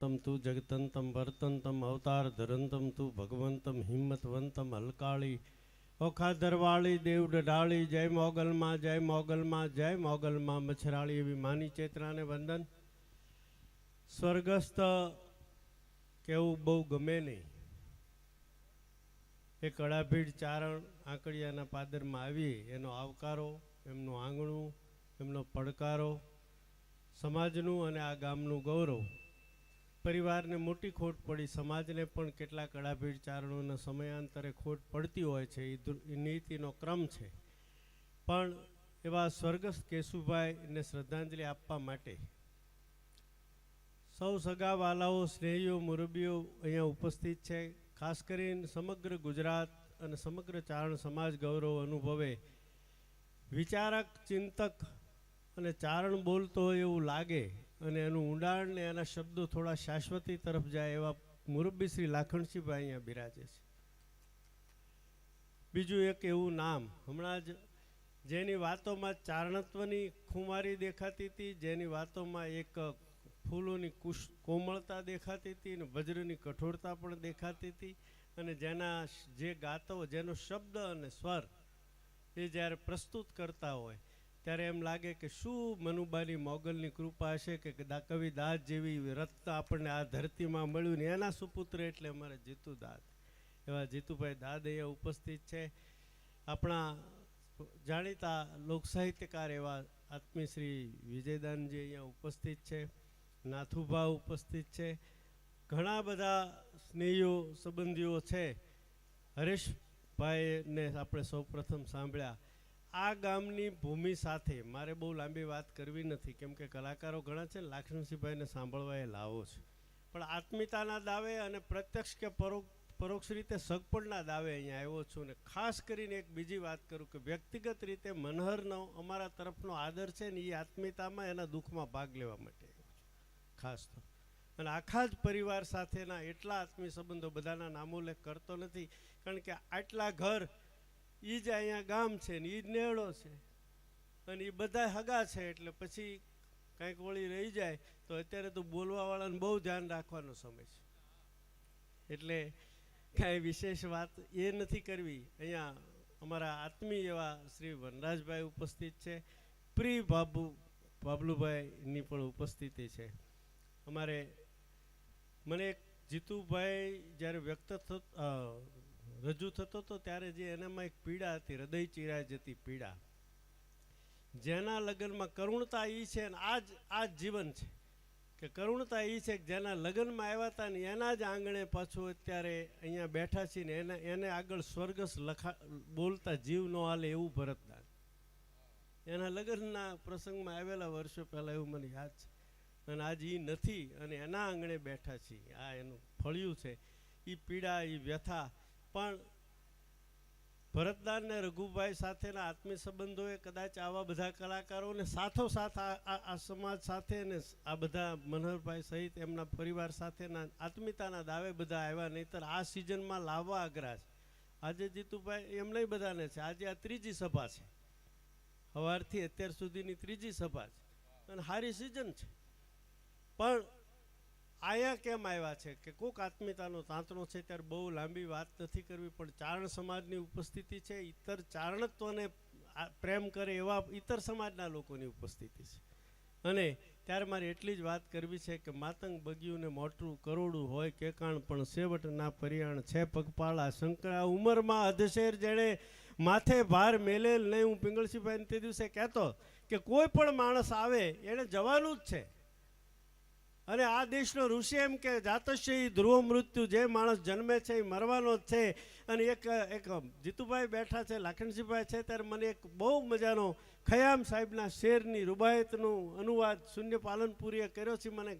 तम तु जगतंतम वर्तंतम अवतार धरंतम तु भगवंतम हिम्मतवंतम हलकाળી ઓખા દરવાળી દેવ ડઢાળી જય મોગલમાં જય મોગલમાં જય મોગલમાં મચ્છરાળી એવી માની ચેતનાને વંદન. સ્વર્ગસ્થ કેવું બહુ ગમે નહીં. એ કળાભીડ ચારણ આંકડિયાના પાદરમાં આવી એનો આવકારો, એમનું આંગણું, એમનો પડકારો, સમાજનું અને આ ગામનું ગૌરવ. પરિવારને મોટી ખોટ પડી, સમાજને પણ કેટલા કળાભીડ ચારણોના સમયાંતરે ખોટ પડતી હોય છે, એ નીતિનો ક્રમ છે. પણ એવા સ્વર્ગસ્થ કેશુભાઈને શ્રદ્ધાંજલિ આપવા માટે સૌ સગાવાલાઓ, સ્નેહીઓ, મુરબીઓ અહીંયા ઉપસ્થિત છે. ખાસ કરીને સમગ્ર ગુજરાત અને સમગ્ર ચારણ સમાજ ગૌરવ અનુભવે. વિચારક, ચિંતક અને ચારણ બોલતો હોય એવું લાગે અને એનું ઊંડાણ ને એના શબ્દો થોડા શાશ્વતી તરફ જાય એવા મુરબ્બી શ્રી લાખણસિંહભાઈ અહીંયા બિરાજે છે. બીજું એક એવું નામ, હમણાં જ જેની વાતોમાં ચારણત્વની ખુમારી દેખાતી હતી, જેની વાતોમાં એક ફૂલોની કોમળતા દેખાતી હતી અને વજ્રની કઠોરતા પણ દેખાતી હતી, અને જેના જે ગાતો, જેનો શબ્દ અને સ્વર એ જ્યારે પ્રસ્તુત કરતા હોય ત્યારે એમ લાગે કે શું મનુબાની મોગલની કૃપા હશે કે કવિ દાદ જેવી રત્ન આપણને આ ધરતીમાં મળ્યું ને એના સુપુત્ર એટલે અમારે જીતુ દાદ. એવા જીતુભાઈ દાદ અહીંયા ઉપસ્થિત છે. આપણા જાણીતા લોકસાહિત્યકાર એવા આત્મી શ્રી વિજયદાનજી અહીંયા ઉપસ્થિત છે. નાથુભા ઉપસ્થિત છે. ઘણા બધા સ્નેહીઓ, સંબંધીઓ છે. હરેશભાઈને આપણે સૌ પ્રથમ સાંભળ્યા. આ ગામની ભૂમિ સાથે મારે બહુ લાંબી વાત કરવી નથી, કેમ કે કલાકારો ઘણા છે, લાખણસિંહભાઈને સાંભળવા એ લાવો છે. પણ આત્મીયતાના દાવે અને પ્રત્યક્ષ કે પરોક્ષ રીતે સગપણના દાવે અહીંયા આવ્યો છું. ને ખાસ કરીને એક બીજી વાત કરું કે વ્યક્તિગત રીતે મનહરનો અમારા તરફનો આદર છે ને એ આત્મીયતામાં, એના દુઃખમાં ભાગ લેવા માટે ખાસ તો. અને આખા જ પરિવાર સાથેના એટલા આત્મીય સંબંધો, બધાના નામોલ્લેખ કરતો નથી, કારણ કે આટલા ઘર એ જ અહીંયા ગામ છે ને એ જ નેહડો છે અને એ બધા હગા છે, એટલે પછી કંઈક વળી રહી જાય તો અત્યારે તો બોલવાવાળાને બહુ ધ્યાન રાખવાનો સમય છે. એટલે કાંઈ વિશેષ વાત એ નથી કરવી. અહીંયા અમારા આત્મીય એવા શ્રી વનરાજભાઈ ઉપસ્થિત છે. પ્રિય બાબલુભાઈની પણ ઉપસ્થિતિ છે. અમારે મને એક જીતુભાઈ જ્યારે વ્યક્ત રજૂ થતો હતો ત્યારે જે એનામાં એક પીડા હતી, હૃદય ચીરાઈ જતી પીડા, જેના લગ્નમાં કરુણતા એ છે ને આ જ જીવન છે કે કરુણતા એ છે કે જેના લગ્નમાં આવ્યા હતા ને એના જ આંગણે પાછું અત્યારે અહીંયા બેઠા છીએ ને એને આગળ સ્વર્ગસ્થ બોલતા જીવ ન હાલે એવું ભરતદાન. એના લગ્નના પ્રસંગમાં આવેલા વર્ષો પહેલાં એવું મને યાદ છે, અને આજ એ નથી અને એના આંગણે બેઠા છીએ. આ એનું ફળિયું છે. એ પીડા, એ વ્યથા. પણ ભરતદાન ને રઘુભાઈ સાથેના આત્મીય સંબંધોએ કદાચ આવા બધા કલાકારોને સાથોસાથ આ સમાજ સાથે ને આ બધા મનહરભાઈ સહિત એમના પરિવાર સાથેના આત્મીયતાના દાવે બધા આવ્યા, નહીંતર આ સિઝનમાં લાવવા અઘરા છે. આજે જીતુભાઈ એમને બધાને છે. આજે આ ત્રીજી સભા છે, સવારથી અત્યાર સુધીની ત્રીજી સભા છે અને સારી સિઝન છે. પણ આયા કેમ આવ્યા છે કે કોઈક આત્મીયતાનો તાંતણો છે, ત્યારે બહુ લાંબી વાત નથી કરવી. પણ ચારણ સમાજની ઉપસ્થિતિ છે, ઇતર ચારણત્વને પ્રેમ કરે એવા ઇતર સમાજના લોકોની ઉપસ્થિતિ છે. અને ત્યારે મારે એટલી જ વાત કરવી છે કે માતંગ બગ્યું ને મોટું કરોડું હોય કેકાણ, પણ સેવટના પરિયાણ છે પગપાળા. શંકરા ઉંમરમાં અધશેર જેણે માથે ભાર મેલેલ નહીં. હું પિંગળસિંહભાઈને તે દિવસે કહેતો કે કોઈ પણ માણસ આવે એણે જવાનું જ છે. અને આ દેશનો ઋષિ એમ કે જાતસ્ય ધ્રુવ મૃત્યુ, જે માણસ જન્મે છે એ મરવાનો જ છે. અને એક જીતુભાઈ બેઠા છે, લાખણસિંહભાઈ છે, ત્યારે મને એક બહુ મજાનો ખયામ સાહેબના શેરની રૂબાયતનું અનુવાદ શૂન્ય પાલનપુરીએ કર્યો છે. મને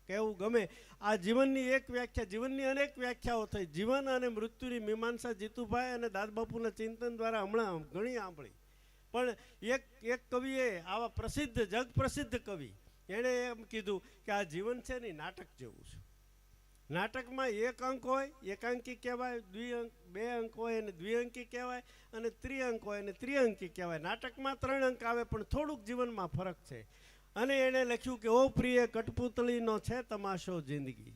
કહેવું ગમે. આ જીવનની એક વ્યાખ્યા, જીવનની અનેક વ્યાખ્યાઓ થઈ. જીવન અને મૃત્યુની મીમાંસા જીતુભાઈ અને દાદબાપુના ચિંતન દ્વારા હમણાં ઘણી સાંભળી. પણ એક કવિએ, આવા પ્રસિદ્ધ, જગ પ્રસિદ્ધ કવિ, એણે એમ કીધું કે આ જીવન છે ને નાટક જેવું છે. નાટકમાં એક અંક હોય, એકાંકી કહેવાય, બે અંક હોય એને દ્વિઅંકી કહેવાય, અને ત્રિઅંક હોય એને ત્રિઅંકી કહેવાય. નાટકમાં 3 અંક આવે, પણ થોડુંક જીવનમાં ફરક છે. અને એણે લખ્યું કે ઓ પ્રિય કઠપૂતળીનો છે તમાશો જિંદગી.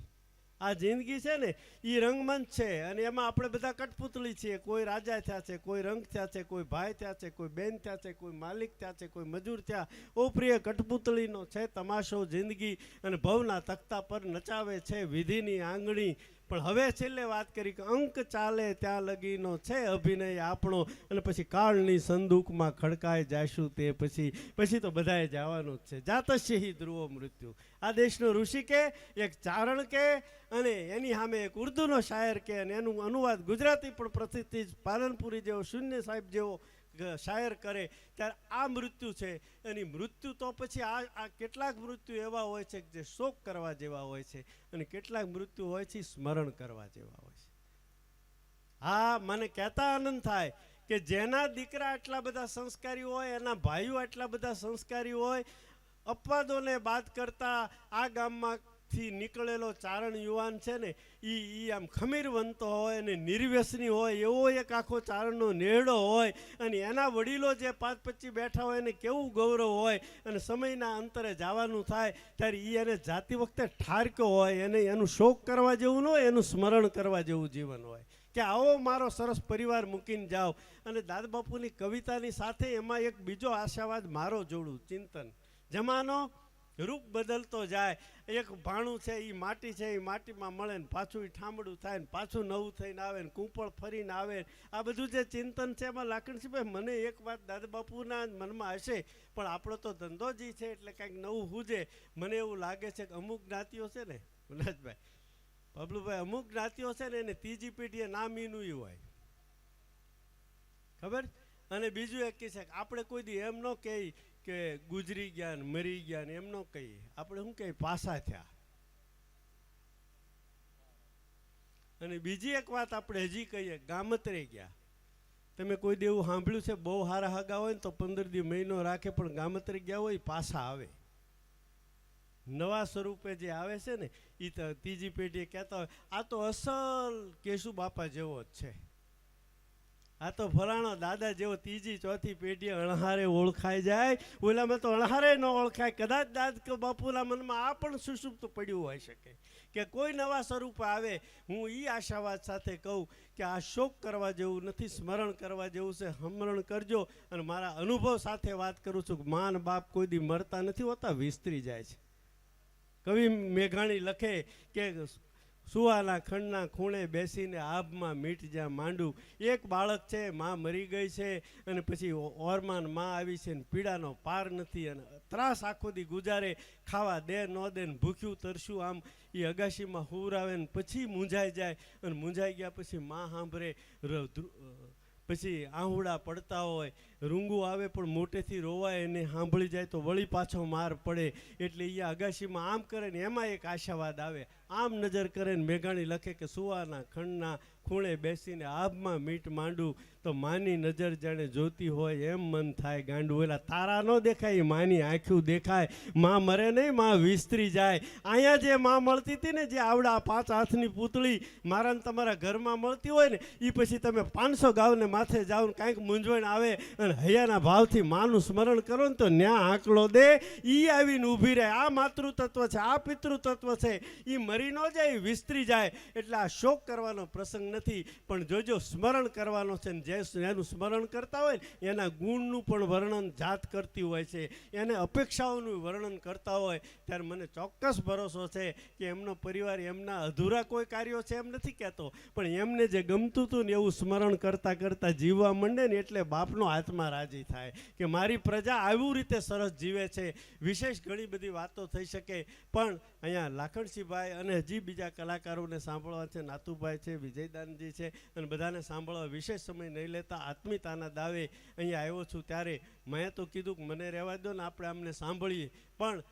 આ જિંદગી છે ને એ રંગમંચ છે, અને એમાં આપણે બધા કઠપૂતળી છીએ. કોઈ રાજા થયા છે, કોઈ રંગ થયા છે, કોઈ ભાઈ થયા છે, કોઈ બેન થયા છે, કોઈ માલિક થયા છે, કોઈ મજૂર થયા. ઓ પ્રિય કઠપૂતળીનો છે તમાશો જિંદગી, અને ભવના તખ્તા પર નચાવે છે વિધિની આંગણી. પણ હવે છેલ્લે વાત કરી કે અંક ચાલે ત્યાં લગીનો છે અભિનય આપણો, અને પછી કાળની સંદૂકમાં ખડકાઈ જાશું તે પછી તો બધાએ જવાનું જ છે. જાતસ્ય હિ ધ્રુવો મૃત્યુ. આ દેશનો ઋષિ કે, એક ચારણ કે, અને એની સામે એક ઉર્દુનો શાયર કે, અને એનું અનુવાદ ગુજરાતી પણ પ્રસિદ્ધ પાલનપુરી જેવો શૂન્ય સાહેબ જેવો શાયર કરે. ત્યારે આ મૃત્યુ છે એની મૃત્યુ. તો પછી આ કેટલાક મૃત્યુ એવા હોય છે જે શોક કરવા જેવા હોય છે, અને કેટલાક મૃત્યુ હોય છે સ્મરણ કરવા જેવા હોય છે. હા, મને કહેતા આનંદ થાય કે જેના દીકરા આટલા બધા સંસ્કારી હોય, એના ભાઈઓ આટલા બધા સંસ્કારી હોય, અપવાદોને બાદ કરતા આ ગામમાં થી નીકળેલો ચારણ યુવાન છે ને, એ આમ ખમીરવંતો હોય અને નિર્વ્યસની હોય એવો એક આખો ચારણનો નેહડો હોય, અને એના વડીલો જે 5-25 બેઠા હોય એને કેવું ગૌરવ હોય, અને સમયના અંતરે જવાનું થાય ત્યારે એને જાતી વખતે ઠારક્યો હોય, એને એનું શોક કરવા જેવું ન હોય, એનું સ્મરણ કરવા જેવું જીવન હોય કે આવો મારો સરસ પરિવાર મૂકીને જાઓ. અને દાદાબાપુની કવિતાની સાથે એમાં એક બીજો આશાવાદ મારો જોડું ચિંતન. જમાનો રૂપ બદલતો જાય. એક ભાણું છે એ માટી છે, એ માટીમાં મળે ને પાછું એ ઠામડું થાય ને પાછું નવું થઈને આવે ને કૂંપળ ફરીને આવે. આ બધું જે ચિંતન છે એમાં લાખણસિંહભાઈ મને એક વાત દાદાબાપુના મનમાં હશે, પણ આપણો તો ધંધો જ છે એટલે કાંઈક નવું હુજે. મને એવું લાગે છે કે અમુક જ્ઞાતિઓ છે ને મનોજભાઈ, બબલુભાઈ, અમુક જ્ઞાતિઓ છે ને એને ત્રીજી પેઢીએ નામ ઈનું હોય ખબર. અને બીજું એક કહે છે કે આપણે કોઈ દી એમ ન કહી કે ગુજરી ગયા ને મરી ગયા ને, એમ ન કહીએ. આપણે શું કહીએ પાસા થયા. અને બીજી એક વાત આપણે હજી કહીએ ગામતરે ગયા. તમે કોઈ દી એવું સાંભળ્યું છે બહુ સારા હગા હોય ને તો 15 દી મહિનો રાખે, પણ ગામતરે ગયા હોય પાછા આવે. નવા સ્વરૂપે જે આવે છે ને એ ત્રીજી પેઢીએ કહેતા હોય આ તો અસલ કેશુ બાપા જેવો જ છે, આ તો ફલાણો દાદા જેવો. ત્રીજી ચોથી પેઢીએ અણહારે ઓળખાઈ જાય. ઓલામાં તો અણહારે ન ઓળખાય. કદાચ દાદા બાપુના મનમાં આ પણ સુષુપ્ત પડ્યું હોઈ શકે કે કોઈ નવા સ્વરૂપે આવે. હું એ આશાવાદ સાથે કહું કે આ શોક કરવા જેવું નથી, સ્મરણ કરવા જેવું છે. સ્મરણ કરજો. અને મારા અનુભવ સાથે વાત કરું છું કે માન બાપ કોઈ દી મરતા નથી હોતા, વિસ્તરી જાય છે. કવિ મેઘાણી લખે કે સુવાના ખંડના ખૂણે બેસીને આભમાં મીઠ જ્યાં માંડું. એક બાળક છે, માં મરી ગઈ છે, અને પછી ઓરમાન માં આવી છે ને પીડાનો પાર નથી, અને ત્રાસ આખો દી ગુજારે. ખાવા દે ન દે ને ભૂખ્યું તરસ્યું આમ એ અગાશીમાં હુરાવે ને પછી મૂંઝાઈ જાય. અને મૂંઝાઈ ગયા પછી માં સાંભળે, પછી આહુડા પડતા હોય, રૂંગું આવે પણ મોટેથી રોવાય, એને સાંભળી જાય તો વળી પાછો માર પડે. એટલે એ અગાશીમાં આમ કરે ને એમાં એક આશાવાદ આવે. આમ નજર કરે ને મેઘાણી લખે કે સુવાના ખંડના ખૂણે બેસીને આભમાં મીઠ માંડું, તો માની નજર જાણે જોતી હોય એમ મન થાય ગાંડું. એલા તારા ન દેખાય, માની આંખ્યું દેખાય. માં મરે નહીં, માં વિસ્તરી જાય. અહીંયા જે માં મળતી હતી ને, જે આવડા 5 હાથની પૂતળી મારા ને તમારા ઘરમાં મળતી હોય ને, એ પછી તમે 500 ગાવને માથે જાઓ ને કાંઈક મૂંઝવણ આવે અને હૈયાના ભાવથી માનું સ્મરણ કરો ને તો ન્યા આંકલો દે. એ આવીને ઊભી રહે. આ માતૃતત્વ છે, આ પિતૃતત્વ છે. એ મરી ન જાય, વિસ્તરી જાય. એટલે આ શોક કરવાનો પ્રસંગ નથી, પણ જોજો સ્મરણ કરવાનો છે. ને એનું સ્મરણ કરતા હોય ને એના ગુણનું પણ વર્ણન જાત કરતી હોય છે, એને અપેક્ષાઓનું વર્ણન કરતા હોય. ત્યારે મને ચોક્કસ ભરોસો છે કે એમનો પરિવાર એમના અધૂરા કોઈ કાર્યો છે એમ નથી કહેતો, પણ એમને જે ગમતું હતું ને એવું સ્મરણ કરતાં કરતાં જીવવા માંડે ને એટલે બાપનો આત્મા રાજી થાય કે મારી પ્રજા આવી રીતે સરસ જીવે છે. વિશેષ ઘણી બધી વાતો થઈ શકે, પણ અહીંયા લાખણસિંહભાઈ અને હજી બીજા કલાકારોને સાંભળવા છે, નાતુભાઈ છે, વિજયદાનજી છે, અને બધાને સાંભળવા વિશેષ સમય નહીં લેતા આત્મીયતાના દાવે અહીંયા આવ્યો છું. ત્યારે મેં તો કીધું કે મને રહેવા દો ને, આપણે અમને સાંભળીએ. પણ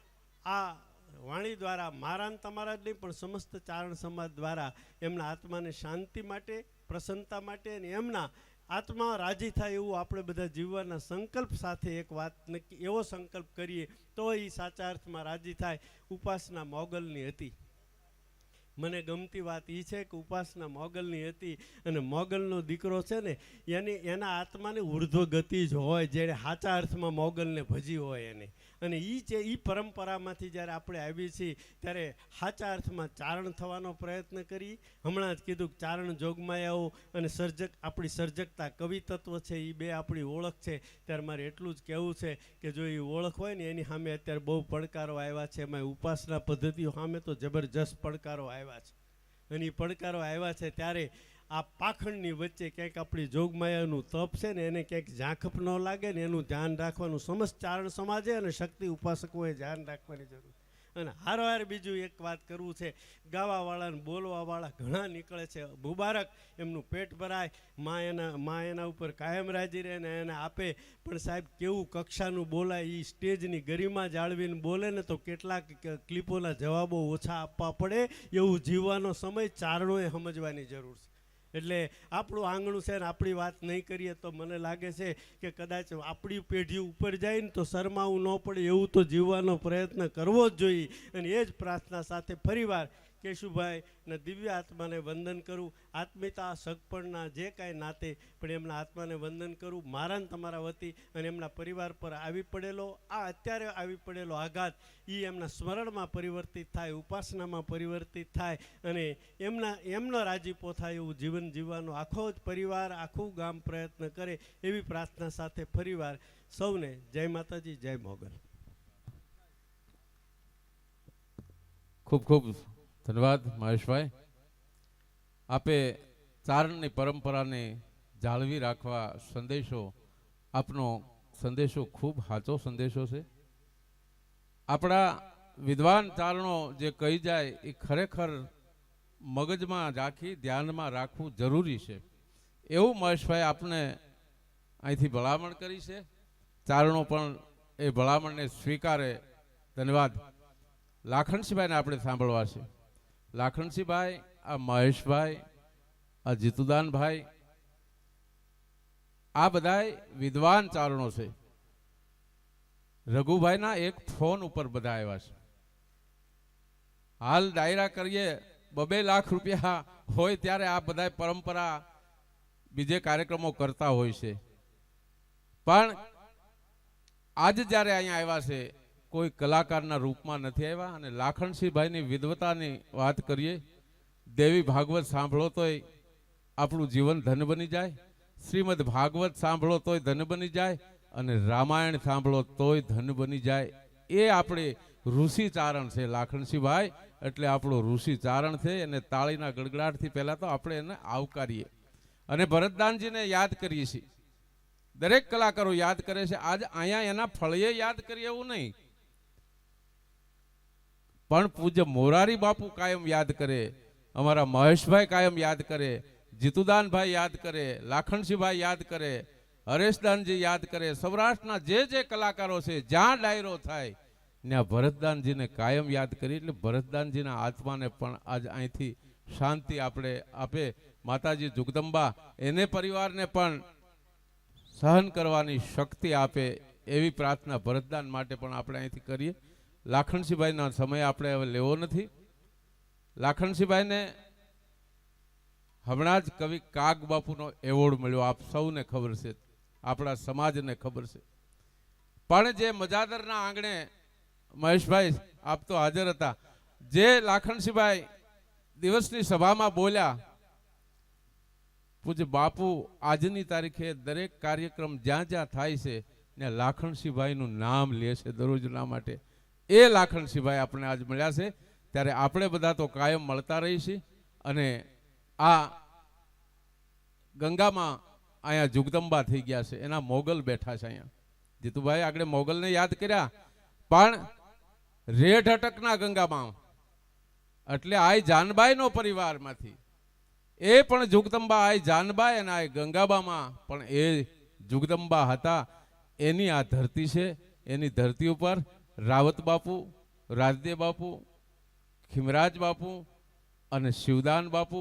આ વાણી દ્વારા મારા તમારા જ નહીં પણ સમસ્ત ચારણ સમાજ દ્વારા એમના આત્માને શાંતિ માટે, પ્રસન્નતા માટે અને એમના આત્મા રાજી થાય એવું આપણે બધા જીવવાના સંકલ્પ સાથે એક વાત નક્કી એવો સંકલ્પ કરીએ તો એ સાચા અર્થમાં રાજી થાય. ઉપાસના મોગલની હતી. મને ગમતી વાત એ છે કે ઉપાસના મોગલની હતી, અને મોગલનો દીકરો છે ને એના આત્માની ઉર્ધ્વ ગતિ જ હોય, જેણે સાચા અર્થમાં મોગલને ભજી હોય એને. અને એ પરંપરામાંથી જ્યારે આપણે આવીએ છીએ ત્યારે સાચા અર્થમાં ચારણ થવાનો પ્રયત્ન કરી. હમણાં જ કીધું કે ચારણ જોગમાયાઓ અને આપણી સર્જકતા કવિ તત્વ છે, એ બે આપણી ઓળખ છે. ત્યારે મારે એટલું જ કહેવું છે કે જો એ ઓળખ હોય ને એની સામે અત્યારે બહુ પડકારો આવ્યા છે. એમાં ઉપાસના પદ્ધતિઓ સામે તો જબરજસ્ત પડકારો આવ્યા છે. અને એ પડકારો આવ્યા છે ત્યારે આ પાખંડની વચ્ચે ક્યાંક આપણી જોગમાયાનું તપ છે ને એને ક્યાંક ઝાંખપ ન લાગે ને એનું ધ્યાન રાખવાનું સમસ્ત ચારણ સમાજે અને શક્તિ ઉપાસકોએ ધ્યાન રાખવાની જરૂર. અને હારોહાર બીજું એક વાત કરવું છે, ગાવાવાળા ને બોલવાવાળા ઘણા નીકળે છે. મુબારક, એમનું પેટ ભરાય, માં એના ઉપર કાયમ રાજી રહે ને એને આપે. પણ સાહેબ કેવું કક્ષાનું બોલાય, એ સ્ટેજની ગરિમા જાળવીને બોલે ને તો કેટલાક ક્લિપોના જવાબો ઓછા આપવા પડે. એવું જીવવાનો સમય ચારણોએ સમજવાની જરૂર છે. એટલે આપણું આંગણું છે ને આપણી વાત નહીં કરીએ તો મને લાગે છે કે કદાચ આપણી પેઢી ઉપર જાય ને તો શરમાવું ન પડે એવું તો જીવવાનો પ્રયત્ન કરવો જ જોઈએ. અને એ જ પ્રાર્થના સાથે ફરીવાર કેશુભાઈ ને દિવ્ય આત્માને વંદન કરું. આત્મીયતા સગપણના જે કાંઈ નાતે પણ એમના આત્માને વંદન કરું મારા ને તમારા વતી. અને એમના પરિવાર પર આવી પડેલો અત્યારે આવી પડેલો આઘાત એ એમના સ્મરણમાં પરિવર્તિત થાય, ઉપાસનામાં પરિવર્તિત થાય અને એમનો રાજીપો થાય એવું જીવન જીવવાનો આખો જ પરિવાર, આખું ગામ પ્રયત્ન કરે એવી પ્રાર્થના સાથે ફરીવાર સૌને જય માતાજી, જય મોગલ. ખૂબ ખૂબ ધન્યવાદ મહેશભાઈ. આપે ચારણની પરંપરાને જાળવી રાખવા સંદેશો, આપનો સંદેશો ખૂબ સાચો સંદેશો છે. આપણા વિદ્વાન ચારણો જે કહી જાય એ ખરેખર મગજમાં રાખી ધ્યાનમાં રાખવું જરૂરી છે. એવું મહેશભાઈ આપણે અહીંથી ભલામણ કરી છે. ચારણો પણ એ ભલામણને સ્વીકારે. ધન્યવાદ. લાખણસિંહભાઈને આપણે સાંભળવા છે. લાખણસિંહભાઈ, આ મહેશભાઈ, આ જીતુદાનભાઈ, આ બધાય વિદ્વાન ચારણો છે. રઘુભાઈના એક ફોન ઉપર બધા આવ્યા છે. હાલ ડાયરા કરીએ 2 લાખ રૂપિયા હોય ત્યારે આ બધા પરંપરા બીજે કાર્યક્રમો કરતા હોય છે. પણ આજ જ્યારે અહીંયા આવ્યા છે કોઈ કલાકારના રૂપમાં નથી આવ્યા. અને લાખણસિંહભાઈની વિદ્વતાની વાત કરીએ, દેવી ભાગવત સાંભળો તોય આપણું જીવન ધન બની જાય, શ્રીમદ ભાગવત સાંભળો તોય ધન બની જાય, અને રામાયણ સાંભળો તોય ધન બની જાય. એ આપણે ઋષિ ચારણ છે લાખણસિંહભાઈ, એટલે આપણો ઋષિ ચારણ છે. અને તાળીના ગડગડાટથી પહેલા તો આપણે એને આવકારીએ અને ભરતદાનજીને યાદ કરીએ છીએ. દરેક કલાકારો યાદ કરે છે. આજ અહીંયા એના ફળીએ યાદ કરીએ એવું નહીં, પણ પૂજ્ય મોરારી બાપુ કાયમ યાદ કરે, અમારા મહેશભાઈ કાયમ યાદ કરે, જીતુદાનભાઈ યાદ કરે, લાખણસિંહભાઈ યાદ કરે, હરેશદાનજી યાદ કરે. સૌરાષ્ટ્રના જે કલાકારો છે જ્યાં ડાયરો થાય ત્યાં ભરતદાનજીને કાયમ યાદ કરી. એટલે ભરતદાનજીના આત્માને પણ આજ અહીંથી શાંતિ આપણે આપે. માતાજી જગદંબા એને પરિવારને પણ સહન કરવાની શક્તિ આપે એવી પ્રાર્થના ભરતદાન માટે પણ આપણે અહીંથી કરીએ. લાખણસિંહભાઈનો સમય આપણે હવે લેવો નથી. લાખણસિંહભાઈને હમણાં જ કવિ કાગ બાપુનો એવોર્ડ મળ્યો, આપ સૌને ખબર છે, આપણા સમાજને ખબર છે. પણ જે મજાદરના આંગણે મહેશભાઈ આપ તો હાજર હતા, જે લાખણસિંહભાઈ દિવસની સભામાં બોલ્યા, પૂજ્ય બાપુ આજની તારીખે દરેક કાર્યક્રમ જ્યાં જ્યાં થાય છે ત્યાં લાખણસિંહભાઈનું નામ લે છે દરરોજના માટે. એ લાખણસિંહભાઈ આપણે આજ મળ્યા છે. ત્યારે આપણે બધા તો કાયમ મળતા રહીશું. અને આ ગંગામાં અહીંયા જુગદંબા થઈ ગયા છે, એના મોગલ બેઠા છે અહીંયા. જીતુભાઈ આગળ મોગલને યાદ કર્યા, પણ રેઢ અટકના ગંગામાં એટલે આ જાનબાઈનો પરિવારમાંથી એ પણ જુગદંબા આ જાનબાઈ અને આ ગંગાબામાં પણ એ જુગદંબા હતા. એની આ ધરતી છે. એની ધરતી ઉપર રાવત બાપુ, રાજદેવ બાપુ, ખીમરાજ બાપુ અને શિવદાન બાપુ,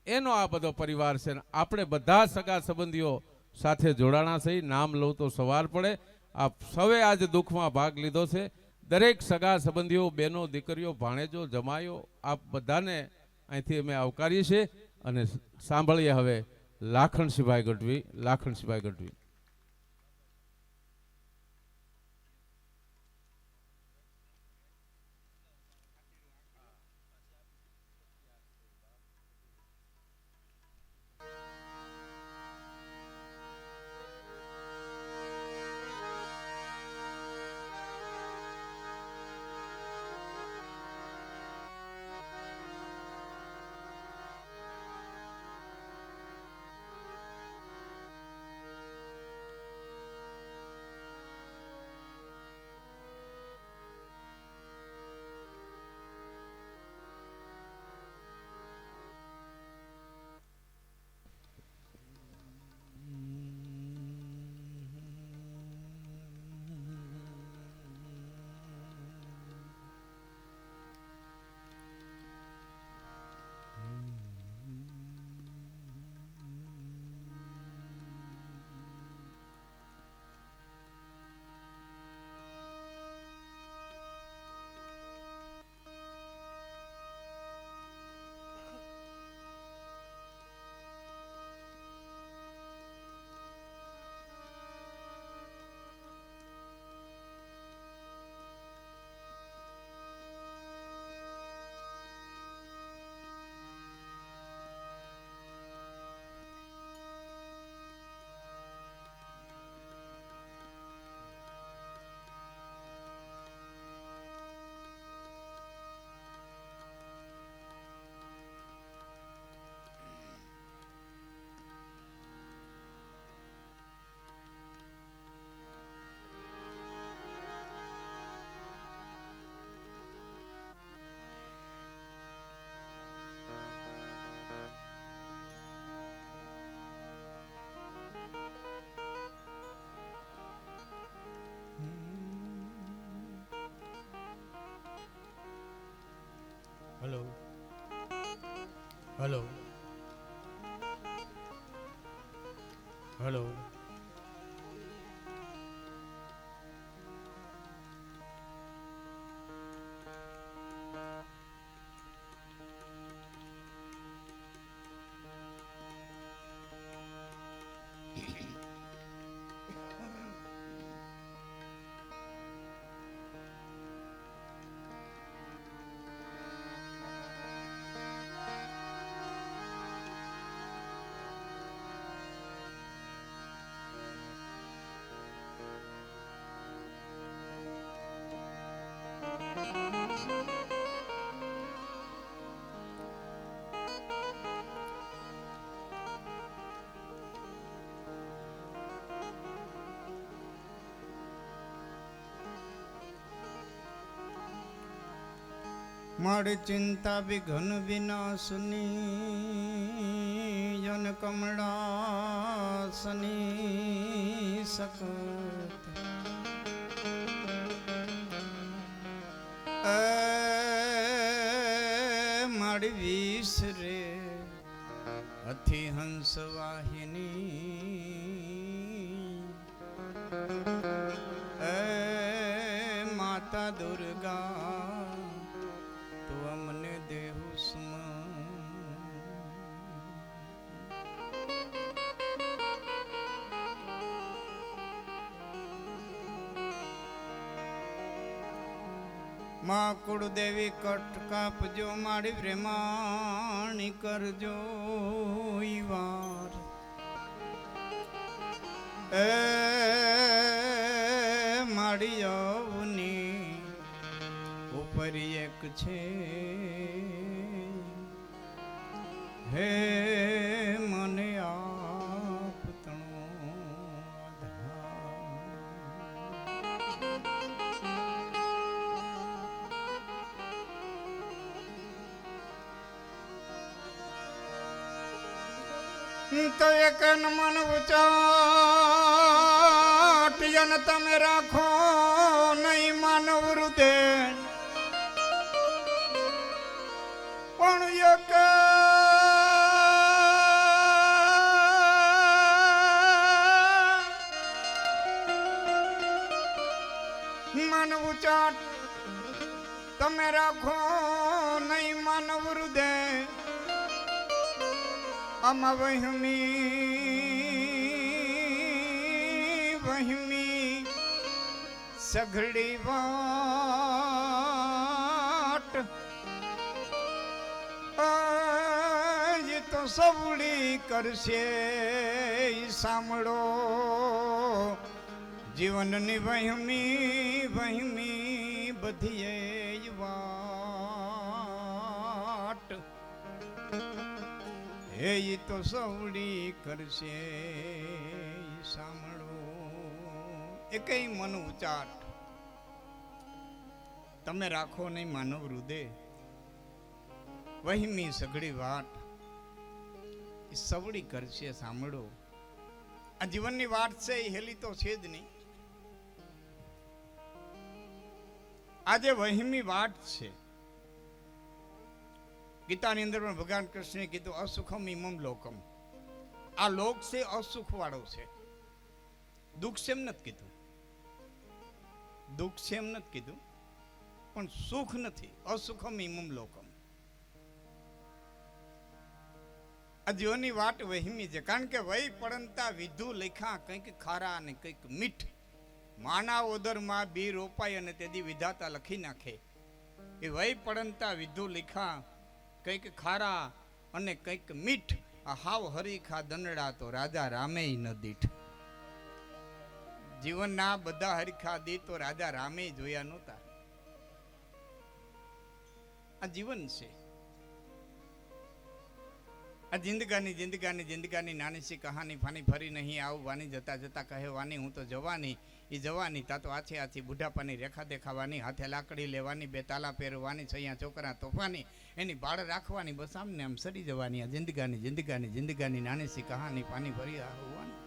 એનો આ બધો પરિવાર છે. આપણે બધા સગા સંબંધીઓ સાથે જોડાણા થઈ. નામ લઉં તો સવાર પડે. આપ સૌએ આજે દુઃખમાં ભાગ લીધો છે. દરેક સગા સંબંધીઓ, બહેનો, દીકરીઓ, ભાણેજો, જમાઈઓ, આપ બધાને અહીંથી અમે આવકારીએ છીએ. અને સાંભળીએ હવે લાખણસિંહભાઈ ગઢવી. લાખણસિંહભાઈ ગઢવી. હલો હલો મારી ચિંતા વિઘન વિનાશની જન કમળાસની સકત મારી વિષ રે અતિ હંસ વાહિની માતા દુર્ગા તું અમને દેહુ માં કુળદેવી કટ કાપજો મારી પ્રેમાણી કરજો ઈ વાર મારી અવની ઉપર એક છે હે મને આપ તણો તો એક મન ઉચાટ જન તમે રાખો નહીં માનવ હૃદય પણ એક મન ઉચાટ તમે રાખો નહીં માનવ હૃદય આમાં વહમી સઘળી વાટ તો સવડી કરશે સાંભળો જીવનની વહમી બધી વાટ હે તો સવડી કરશે સાંભળો એકઈ મન ઉચાટ તમે રાખો નહીં માનવ હૃદય વહીમી સઘળી વાટ સવડી કરશે સાંભળો આ જીવનની વાટ છે એ હેલી તો છે જ નહીં આજે વહીમી વાટ છે ગીતાની અંદર પણ ભગવાન કૃષ્ણે કીધું અસુખમ ઇમમ લોકમ આ લોક છે અસુખ વાળો છે દુઃખ છે એમ નથી કીધું દુઃખ છે એમ નથી કીધું પણ સુખ નથી અસુખમ ઇમમ લોકમ આ જીવનની વાટ વહીમી છે કારણ કે વહી પડંતા વિધુ લેખા કંઈક ખારા અને કંઈક મીઠ માના ઓદરમાં બી રોપાય અને તેથી વિધાતા લખી નાખે એ વહી પડંતા વિધુ લેખા કંઈક ખારા અને કંઈક મીઠ આ હાવ હરીખા દંડડા તો રાજા રામે ન દીઠ જીવનના બધા હરીખા દી તો રાજા રામે જોયા નહોતા આ જીવન છે આ જિંદગાની નાની સી કહાની ફાની ફરી નહીં આવવાની જતા જતા કહેવાની હું તો જવાની એ જવાની તા તો આછી આછી બુઢાપાની રેખા દેખાવાની હાથે લાકડી લેવાની બે તાલા પહેરવાની છૈયા છોકરા તોફાની એની બાળ રાખવાની બસ આમને આમ સડી જવાની આ જિંદગાની નાની સી કહાની પાની ભરી આવવાની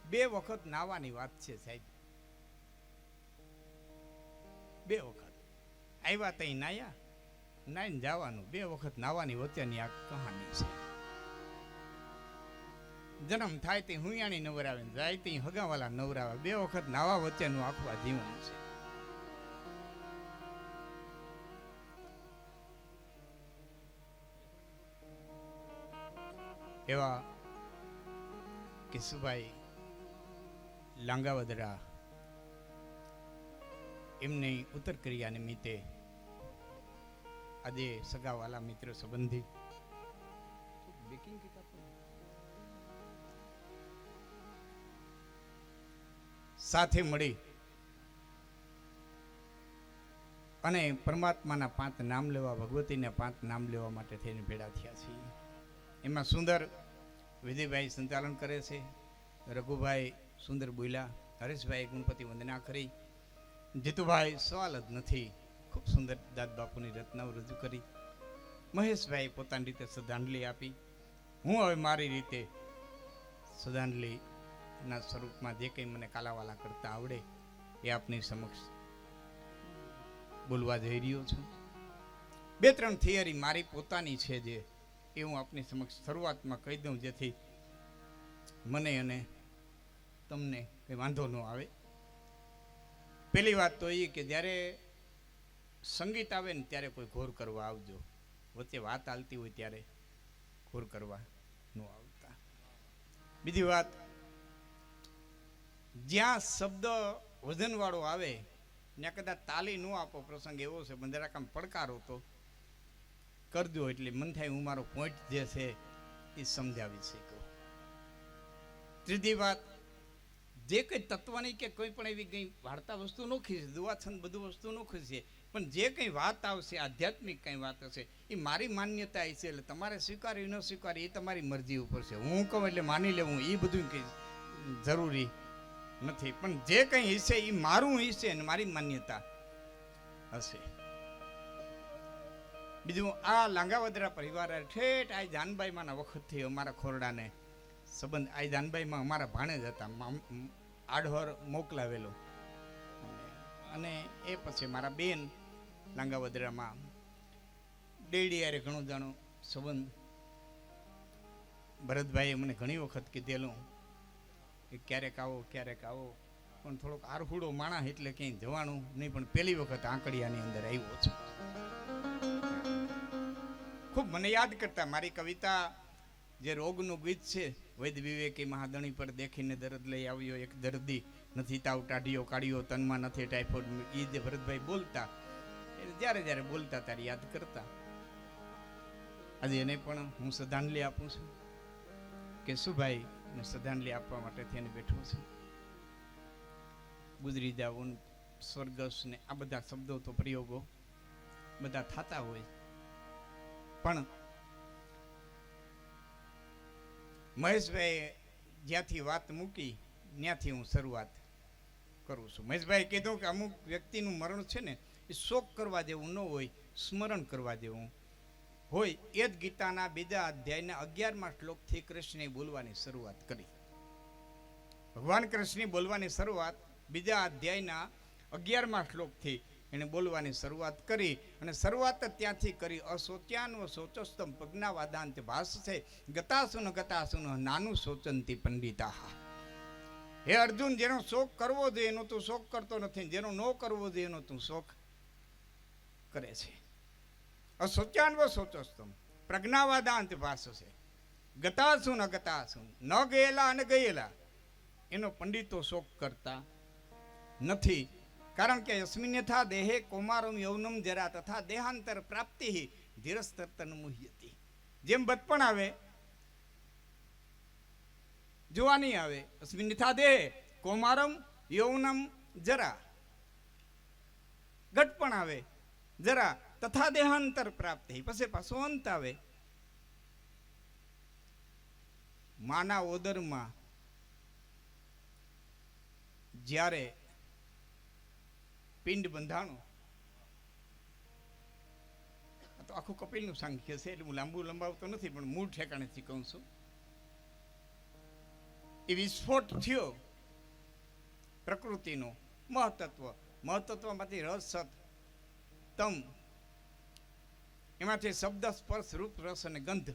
બે વખત નાવાની વાત છે સાહેબ બે વખત આવ્યા તઈ નાયા, નાઈને જવાનું, 2 વખત નાવાની વચ્ચેની આ કહાની છે. જન્મ થાય તે હુંયાણી નવરાવે, જાય તે હગાવાલા નવરાવે, 2 વખત નાવા વચ્ચેનું આખું આ જીવન છે. એવા કેશુભાઈ લાંગાવદરા એમની ઉત્તર ક્રિયા નિમિત્તે આજે સગાવાલા મિત્ર સંબંધી સાથે મળી અને પરમાત્માના 5 નામ લેવા, ભગવતીના 5 નામ લેવા માટે થઈને ભેળા થયા છીએ. એમાં સુંદર વિજયભાઈ સંચાલન કરે છે, રઘુભાઈ સુંદર બોલ્યા, હરેશભાઈ ગણપતિ વંદના કરી, જીતુભાઈ સવાલ જ નથી, ખૂબ સુંદર દાદ બાપુની રચનાઓ રજૂ કરી, મહેશભાઈ પોતાની રીતે શ્રદ્ધાંજલિ આપી, હું હવે મારી રીતે શ્રદ્ધાંજલિના સ્વરૂપમાં જે કંઈ મને કાલાવાલા કરતા આવડે એ આપની સમક્ષ બોલવા જઈ રહ્યો છું. 2-3 થિયરી મારી પોતાની છે જે એ હું આપની સમક્ષ શરૂઆતમાં કહી દઉં, જેથી મને અને તમને કંઈ વાંધો ન આવે. પહેલી વાત તો એ કે જ્યારે સંગીત આવે ને ત્યારે કોઈ ઘોર કરવા આવજો, વચ્ચે વાત ચાલતી હોય ત્યારે ઘોર કરવા ન આવતા. બીજી વાત, જ્યાં શબ્દ વજનવાળો આવે ત્યાં કદાચ તાલી ન આપો, પ્રસંગ એવો છે, પણ જરાક આમ પડકારો તો કરજો, એટલે મન થાય હું મારો પોઈન્ટ જે છે એ સમજાવી શકું. ત્રીજી વાત, જે કંઈ તત્વની કે કોઈ પણ એવી કંઈ વાર્તા વસ્તુ નોખી છે, દુવાછંદ બધું વસ્તુ નોખી છે, પણ જે કંઈ વાત આવશે, આધ્યાત્મિક કંઈ વાત હશે, એ મારી માન્યતા છે, એટલે તમારે સ્વીકારવી ન સ્વીકારવી એ તમારી મરજી ઉપર છે. હું કહું એટલે માની લેવું એ બધું કંઈ જરૂરી નથી, પણ જે કંઈ હશે એ મારું હશે અને મારી માન્યતા હશે. બીજું, આ લાંગાવદરા પરિવાર ઠેઠ આ જાનબાઈમાંના વખતથી અમારા ખોરડાને સંબંધ, આ જાનબાઈમાં અમારા ભાણે જ હતા, આડહર મોકલાવેલો, અને એ પછી મારા બેન લાંગાવદરામાં ડેડી યારે ઘણો જાણો સંબંધ. ભરતભાઈએ મને ઘણી વખત કીધેલું કે ક્યારેક આવો, પણ થોડોક આરહુડો માણા એટલે ક્યાંય જવાનું નહીં, પણ પહેલી વખત આંકડિયાની અંદર આવ્યો છું. ખૂબ મને યાદ કરતા મારી કવિતા જે રોગનું ગીત છે, વૈદ વિવેકી મહાદણી પર દેખીને દર્દ લઈ આવ્યો એક દર્દી, નથી તાવ ટાઢિયો કાઢ્યો, તનમાં નથી ટાઇફોઇડ, એ જે ભરતભાઈ બોલતા, જ્યારે જ્યારે બોલતા ત્યારે યાદ કરતા. આજે એને પણ હું શ્રદ્ધાંજલિ આપું છું, કેશુભાઈ ને શ્રદ્ધાંજલિ આપવા માટે થઈને બેઠો છું. ગુજરી જાવું, સ્વર્ગસ ને આ બધા શબ્દો તો પ્રયોગો બધા થતા હોય, પણ મહેશભાઈ જ્યાંથી વાત મૂકી ત્યાંથી હું શરૂઆત કરું છું. મહેશભાઈ કીધું કે અમુક વ્યક્તિનું મરણ છે ને એ શોક કરવા જેવું ન હોય, સ્મરણ કરવા જેવું હોય. એ જ ગીતાના 2 અધ્યાયના 11મા શ્લોકથી કૃષ્ણે બોલવાની શરૂઆત કરી. ભગવાન કૃષ્ણે બોલવાની શરૂઆત 2 અધ્યાયના 11મા શ્લોકથી એને બોલવાની શરૂઆત કરી, અને શરૂઆત ત્યાંથી કરી, અશોચ્યાન્વ શોચસ્તમ પ્રજ્ઞાવાદાંત ભાસ છે, ગતાસુન નાનું શોચંતી પંડિતા. હે અર્જુન, જેનો શોક કરવો જોઈએ એનો તું શોક કરતો નથી, જેનો ન કરવો જોઈએ એનો તું શોક કરે છે. અશોચ્યાન્વ શોચસ્તમ પ્રજ્ઞાવાદાંત ભાસ છે, ગતાસુન ન ગયેલા અને ગયેલા એનો પંડિતો શોક કરતા નથી. કારણ કે યસ્મિન્યથા દેહે કૌમારમ યૌનમ જરા તથા દેહાંતર પ્રાપ્તિ ધીરસ્તર્તન મુહ્યતિ. જેમ બચપણ આવે, જોવાની આવે, યસ્મિન્યથા દેહે કૌમારમ યૌનમ જરા, ઘટપણ આવે જરા, તથા દેહાંતર પ્રાપ્તિ, પછી પાછો અંત આવે. માના ઓદરમાં જ્યારે પિંડ બંધાણું, તો આખું કપિલનું સાંખ્ય છે, એટલે હું લંબાવતો નથી, પણ મૂળ ઠેકાણેથી કહું છું. એ વિસ્ફોટ થયો પ્રકૃતિનો, મહતત્વમાંથી રસ સત તમ, એમાંથી શબ્દ, સ્પર્શ, રૂપ, રસ અને ગંધ,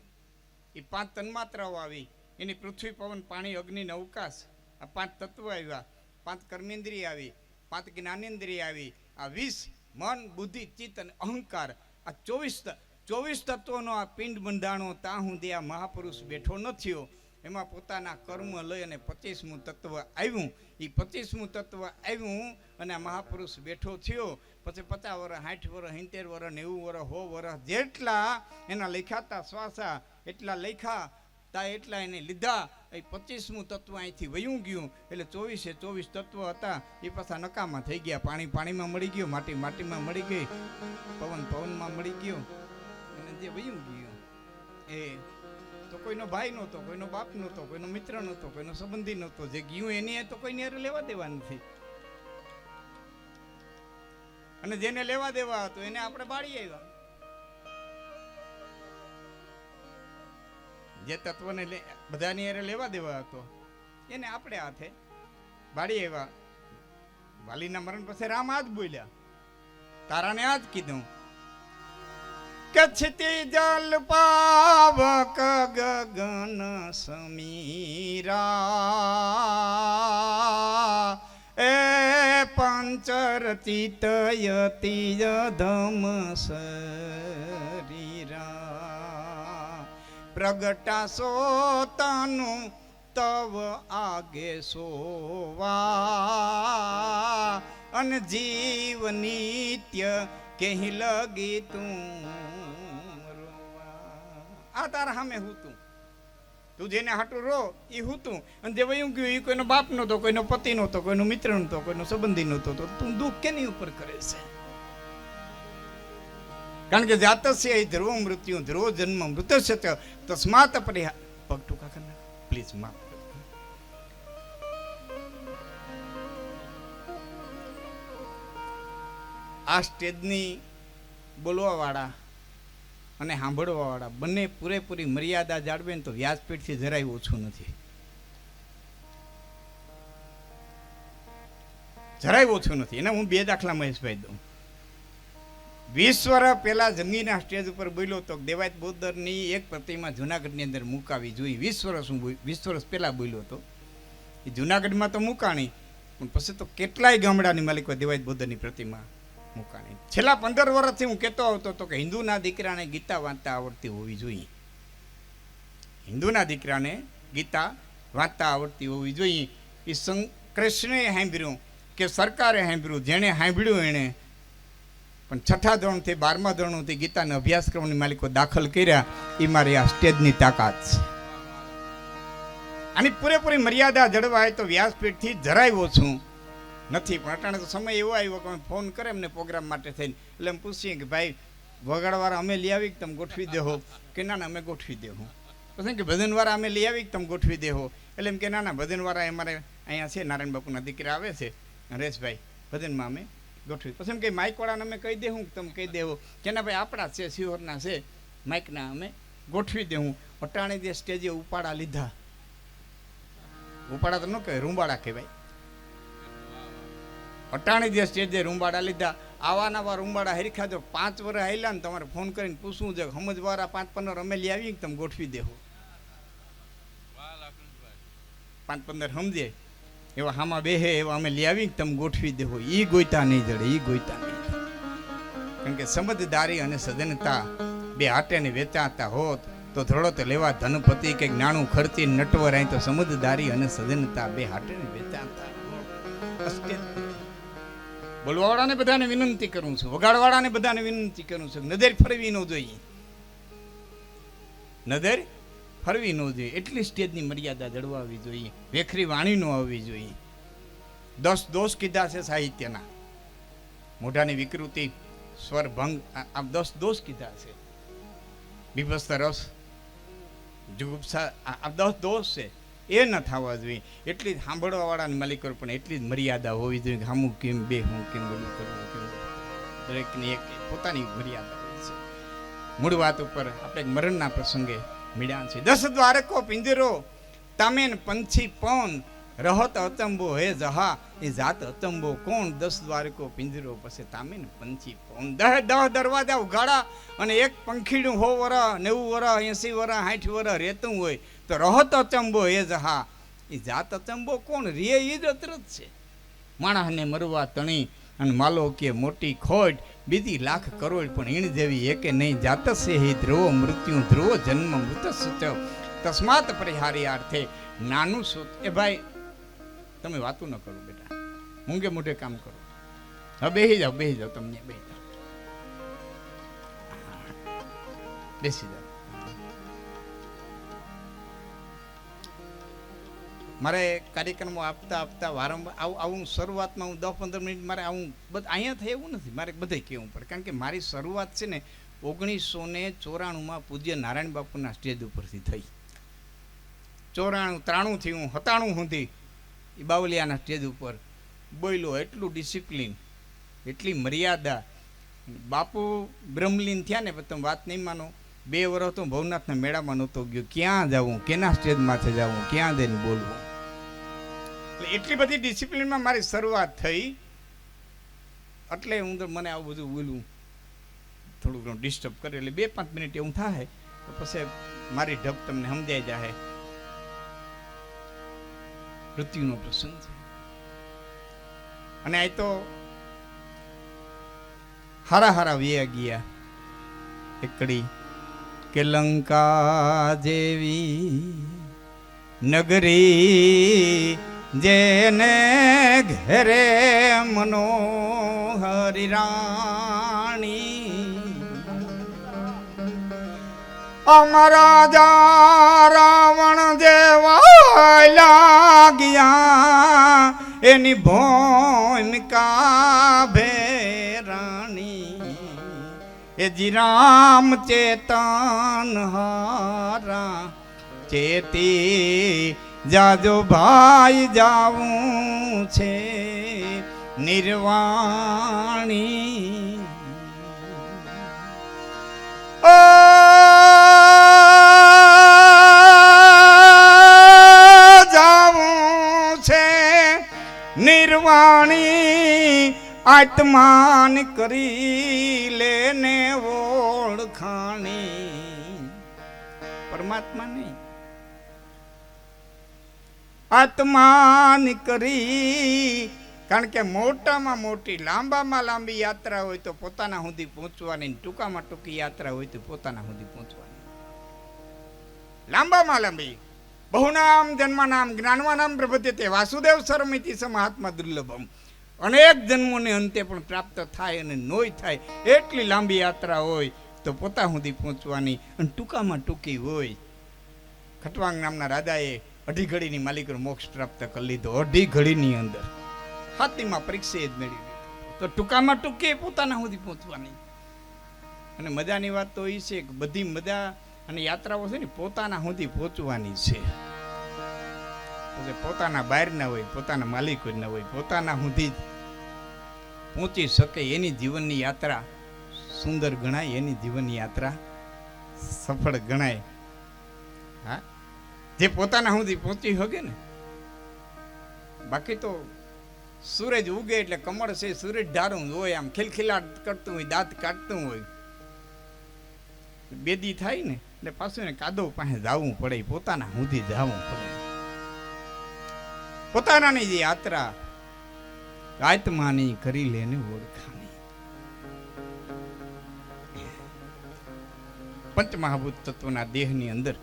એ 5 તન્માત્રાઓ આવી. એની પૃથ્વી, પવન, પાણી, અગ્નિ ને અવકાશ, આ 5 તત્વો આવ્યા. 5 કર્મેન્દ્રિય આવી, 5 જ્ઞાનેન્દ્રિય આવી, આ 20 મન, બુદ્ધિ, ચિત્ત અને અહંકાર, આ 24 તત્વોનો આ પિંડ બંધાણો. ત્યાં સુધી આ મહાપુરુષ બેઠો ન થયો. એમાં પોતાના કર્મ લઈ અને 25મું તત્વ આવ્યું. એ 25મું તત્વ આવ્યું અને આ મહાપુરુષ બેઠો થયો. પછી 50 વર્ષ, 60 વર્ષ, 70 વર્ષ, 90 વર્ષ, 100 વર્ષ, જેટલા એના લખાતા શ્વાસા એટલા લખા તા એટલા એને લીધા. એ 25મું તત્વ અહીંથી વયું ગયું. એટલે 24 તત્વ હતા એ પાછા નકામા થઈ ગયા. પાણી પાણીમાં મળી ગયું, માટી માટીમાં મળી ગઈ, પવન પવનમાં મળી ગયો. અને જે વયું ગયું એ તો કોઈનો ભાઈ નહોતો, કોઈનો બાપ નહોતો, કોઈનો મિત્ર નહોતો, કોઈનો સંબંધી નહોતો. જે ગયું એની તો કોઈને હારે લેવા દેવા નથી. અને જેને લેવા દેવા હતો એને આપણે બાળી આવ્યા. જે તત્વને બધાની હારે લેવા દેવા હતો એને આપણે હાથે બાળી આવ્યા. વાલીના મરણ પછી રામ આ જ બોલ્યા, તારાને આ જ કીધું કે છિતી જલ પાવક ગગન સમીરા એ પંચરચિત યતિ ધમ શરીરા પ્રગટા સોતાનું તવ આગે સોવા અને જીવ નિત્ય કહી લગી તું રોવા. આ તારા સામે હું તું જેને હાટું રો એ હું તું. અને જે વયું ગયું એ કોઈનો બાપ નહોતો, કોઈનો પતિ નહોતો, કોઈનો મિત્ર નહોતો, કોઈનો સંબંધી નહોતો. તો તું દુઃખ કેની ઉપર કરે છે? કારણ કે જાતસ્ય ધ્રુવ મૃત્યુ, ધ્રુવ જન્મ મૃતસ્ય તસ્માત પરિહાર. પગ ટૂંકા કરના પ્લીઝ, માફ. આ સ્ટેજની બોલવાવાળા અને સાંભળવાવાળા બંને પૂરેપૂરી મર્યાદા જાળવે ને તો વ્યાસપીઠથી જરાય ઓછું નથી, જરાય ઓછું નથી. એને હું 2 દાખલા મહેશભાઈ દઉં. 20 વર્ષ પહેલા જંગીના સ્ટેજ ઉપર બોલ્યો તો દેવાયત બૌદ્ધરની એક પ્રતિમા જુનાગઢની અંદર મુકાવી જોઈએ. 20 વર્ષ પહેલા બોલ્યો હતો. એ જુનાગઢમાં તો મુકાણી, પણ પછી તો કેટલાય ગામડાની માલિકો દેવાયત બૌદ્ધની પ્રતિમા મુકાણી. છેલ્લા 15 વર્ષથી હું કહેતો આવતો હતો કે હિન્દુના દીકરાને ગીતા વાંચતા આવડતી હોવી જોઈએ. હિન્દુના દીકરાને ગીતા વાંચતા આવડતી હોવી જોઈએ. એ કૃષ્ણે સાંભળ્યું કે સરકારે સાંભળ્યું, જેણે સાંભળ્યું એણે. પણ 6થા ધોરણથી 12મા ધોરણથી ગીતાના અભ્યાસક્રમની માલિકો દાખલ કર્યા. એ મારી આ સ્ટેજની તાકાત છે. આની પૂરેપૂરી મર્યાદા જળવાય તો વ્યાસપીઠથી જરાય ઓછું નથી. પણ અટાણે તો સમય એવો આવ્યો કે ફોન કરે એમને પ્રોગ્રામ માટે થઈને. એટલે એમ પૂછીએ કે ભાઈ વગાડવાળા અમે લઈ આવી કે તમે ગોઠવી દેહો? કે ના અમે ગોઠવી દેવું. પછી કે ભજનવાળા અમે લઈ આવી કે તમે ગોઠવી દેહો? એટલે એમ કે ના ભજનવાળા અમારે અહીંયા છે, નારાયણ બાપુના દીકરા આવે છે નરેશભાઈ, ભજનમાં અમે ગોઠવી. પછી એમ કે માઇકવાળાને અમે કહી દેવું કે તમે કહી દેવો? કે ના ભાઈ આપણા છે, શિહોરના છે, માઇકના અમે ગોઠવી દેવું. અટાણે જે સ્ટેજે ઉપાડા લીધા, ઉપાડા તો ન કહેવાય, રૂંબાડા કહેવાય. અટાણી જે સ્ટેજે રૂંબાડા લીધા, આવા નવા રૂંબાડા હરીખા જો 5 વર્ષ આવેલા ને તમારે ફોન કરીને પૂછવું છે સમજવાળા 5-15 અમે લઈ આવી તમે ગોઠવી દેવો? 5-15 સમજે એવા હામાં બેહે એવા અમે લઈ આવી તમે ગોઠવી દેવો? ઈ ગોઈતા નહીં જડે, ઈ ગોઈતા નહીં. કારણ કે સમજદારી અને સજ્જનતા બે હાટેને વેચાતા હોત તો ધડો તો લેવા ધનપતિ કે નાણું ખર્ચી નટવર અહીં. તો સમજદારી અને સજ્જનતા બે હાટેને વેચાતા હોત. બોલવાવાળાને બધાને વિનંતી કરું છું, વગાડવાળાને બધાને વિનંતી કરું છું, નજર ફરવી ન જોઈએ, નજર ફરવી ન જોઈએ. એટલી સ્ટેજની મર્યાદા જળવાવી જોઈએ. વેખરી વાણી ન આવવી જોઈએ. 10 દોષ કીધા છે સાહિત્યના. મોઢાની વિકૃતિ, સ્વર ભંગ, આ 10 દોષ કીધા છે. બીભત્સ રસ, જુગુપ્સા, આ 10 દોષ છે. એ ન થવા જોઈએ. એટલી જ સાંભળવાવાળાની માલિકો પણ એટલી જ મર્યાદા હોવી જોઈએ. હામું કેમ, બે હું કેમ, બોલું કરવું કેમ, દરેકની એક પોતાની મર્યાદા હોય છે. મૂળ વાત ઉપર આપણે મરણના પ્રસંગે મળ્યા છે. 10 દ્વારકો પિંજરો, તામેન પંછી પવન, રહત અચંબો હે જહા એ જાત અચંબો કોણ 10 દ્વારકો પિંજરો પછી તામીન પંછી કોણ 10 દરવાજા ઉગાડા અને એક પંખીડું 100 વરસ 90 વરસ 80 વરસ 60 વરસ રહેતું હોય તો રહત અચંબો હે જહા એ જાત અચંબો કોણ રે એ જ અતરત છે. માણસને મરવા તણી અને માલો કે મોટી ખોટ બીજી લાખ કરોડ પણ ઈણ જેવી એકે નહીં જાતસે હે ધ્રુવ મૃત્યુ ધ્રુવ જન્મ મૃત સચ તસ્માત પરિહાર્યાર્થે નાનું સૂત. એ ભાઈ તમે વાતું ન કરો બેટા, મૂંગે મોઢે કામ કરો. હવે બેસી જાઓ તમને બેસી જાઓ, બેસી જાઓ. મારે કાર્યક્રમો આપતા વારંવાર આવું શરૂઆતમાં હું 10-15 મિનિટ મારે આવું અહીંયા થાય એવું નથી, મારે બધે કહેવું પડે. કારણ કે મારી શરૂઆત છે ને 1994 પૂજ્ય નારાયણ બાપુના સ્ટેજ ઉપરથી થઈ. 94 થી હું 97 સુધી એ બાવલિયાના સ્ટેજ ઉપર બોલ્યો. એટલું ડિસિપ્લિન, એટલી મર્યાદા. બાપુ બ્રહ્મલીન થયા ને તમે વાત નહીં માનો, 2 વર્ષ તો ભવનાથના મેળામાં નહોતો ગયો. ક્યાં જવું, કેના સ્ટેજ માથે જવું, ક્યાં જઈને બોલવું. એટલે એટલી બધી ડિસિપ્લિનમાં મારી શરૂઆત થઈ. એટલે હું તો મને આવું બધું બોલવું થોડું ઘણું ડિસ્ટર્બ કરે એટલે 2-5 મિનિટ એવું થાય તો પછી મારી ઢબ તમને સમજાઈ જાય. મૃત્યુનો પ્રસંગ છે અને આ તો હારા વ્યા ગયા. એકડી કે લંકા જેવી નગરી જેને ઘરે મનોહરી રાણી અમારા જા રાવણ જેવા લાગ્યા એની ભૂમિકા ભેરાણી એ જી રામ ચેતન હારા ચેતી જાજો ભાઈ જાવું છે નિર્વાણી. ઓ જાવું છે નિર્વાણી આત્માન કરી લેને ઓળખાણી. પરમાત્મા નહીં, આત્માન કરી. કારણ કે મોટામાં મોટી લાંબામાં લાંબી યાત્રા હોય તો પોતાના સુધી પહોંચવાની, ટૂંકામાં ટૂંકી યાત્રા હોય તો પોતાના સુધી પહોંચવાની. લાંબામાં લાંબી બહુનામ જન્મનામ જ્ઞાનવાનામ પ્રબધ્યતે વાસુદેવ સર્વમિતિ મહાત્મા દુર્લભમ. અનેક જન્મોને અંતે પણ પ્રાપ્ત થાય અને નોય થાય એટલી લાંબી યાત્રા હોય તો પોતા સુધી પહોંચવાની. અને ટૂંકામાં ટૂંકી હોય. ખટવાંગ નામના રાજાએ 2.5 ઘડીની માલિકનો મોક્ષ પ્રાપ્ત કરી લીધો. 2.5 ઘડીની અંદર હાથીમાં પરીક્ષા જ મેળવી. તો ટૂંકામાં ટૂંકી પોતાના સુધી પહોંચવાની. અને મજાની વાત તો એ છે કે બધી મજા અને યાત્રાઓ છે ને પોતાના સુધી પહોંચવાની છે. પોતાના બહાર ના હોય, પોતાના માલિક જ ના હોય, પોતાના સુધી પહોંચી શકે એની જીવનની યાત્રા સુંદર ગણાય, એની જીવનની યાત્રા સફળ ગણાય. હા, જે પોતાના સુધી પહોંચી શકે ને. બાકી તો સૂરજ ઉગે એટલે કમળ છે, સૂરજ ઢારું હોય, આમ ખિલખિલાટ કરતું હોય, દાંત કાઢતું હોય, બેદી થાય ને એટલે પાછું ને કાદવ પાસે જવું પડે, પોતાના સુધી જવું પડે. પોતાનાની જે યાત્રા આત્માની કરી લેને ઓળખાણી. પંચમહાભૂત તત્વના દેહની અંદર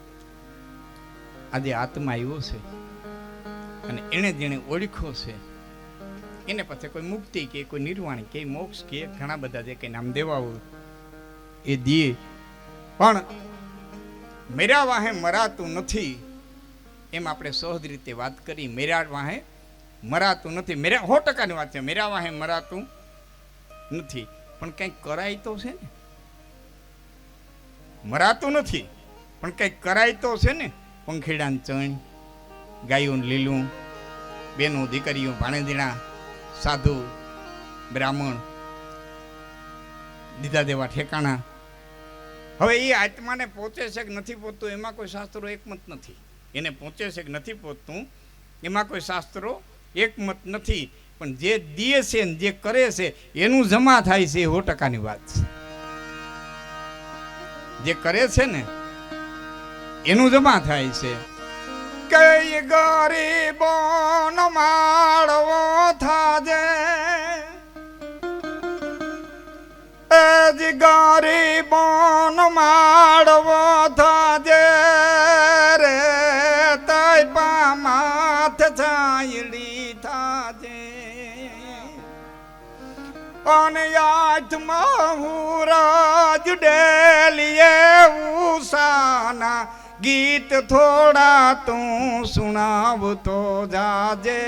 આજે આત્મા આવ્યો છે અને એને જેને ઓળખ્યો છે એને પછી કોઈ મુક્તિ કે કોઈ નિર્વાણ કે મોક્ષ કે ઘણા બધા જે કઈ નામ દેવાઓ એ દે. પણ મેરા વાહે મરાતું નથી એમ આપણે સહજ રીતે વાત કરી. મેરા વાહે મરાતું નથી, મેરા 100%ની વાત છે. મેરા વાહે મરાતું નથી પણ કંઈક કરાય તો છે ને. મરાતું નથી પણ કંઈક કરાય તો છે ને. પંખીડાને ચણ, ગાયું લીલું, બેનું દીકરીઓ ભાણેદીણા, સાધુ બ્રાહ્મણ દીધા દેવા ઠેકાણા. હવે એ આત્માને પહોંચે છે કે નથી પહોંચતું એમાં કોઈ શાસ્ત્રો એકમત નથી. એને પહોંચે છે કે નથી પહોંચતું એમાં કોઈ શાસ્ત્રો એકમત નથી. પણ જે દીએ છે ને જે કરે છે એનું જમા થાય છે એ 100%ની વાત છે. જે કરે છે ને એનું જમા થાય છે. કઈ ગરીબોનો માળવો થાજે, જ ગરીબોનો માળવો થાજે રે, તઈ પામાથ છાયડી થાજે, અને આઠમાં હું રાજ ડેલીએ ઉષાના ગીત થોડા તું સુણાવતો જાજે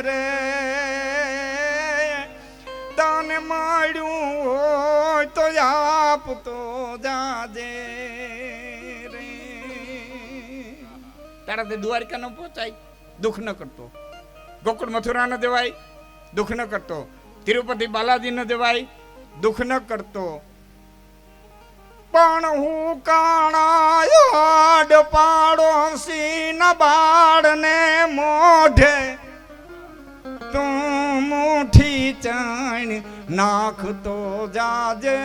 રે, તને મળ્યું હોય તો આપતો જાજે રે. તારાથી દ્વારકા ન પહોંચાય, દુઃખ ન કરતો. ગોકુળ મથુરા ન દેવાય, દુઃખ ન કરતો. તિરુપતિ બાલાજી ન દેવાય, દુઃખ ન કરતો. પણ હું કાણાયાડ પાડોશી ન બાળને મોઢે તું મુઠ્ઠી ચણ નાખતો જાજે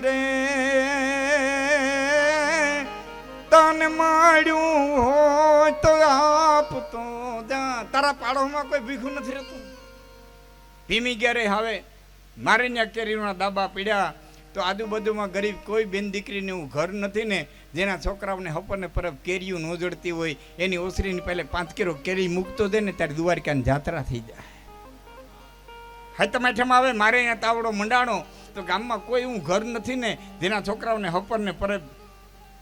રે, તને મળ્યું હોય તો આપતો જા. તારા પાડોમાં કોઈ ભીખું નથી રહેતું. ભીમી ક્યારે હવે મારે ત્યાં કેરીના દાબા પીડ્યા તો આજુબાજુમાં ગરીબ કોઈ બેન દીકરીને એવું ઘર નથી ને જેના છોકરાઓને હપરને પરબ કેરીઓ ન જડતી હોય, એની ઓસરીની પહેલે 5 કિલો કેરી મૂકતો દે ને ત્યારે દ્વારકાની જાત્રા થઈ જાય. હાથમાઠામાં આવે મારે અહીંયા તાવડો મંડાણો તો ગામમાં કોઈ એવું ઘર નથી ને જેના છોકરાઓને હપરને પરબ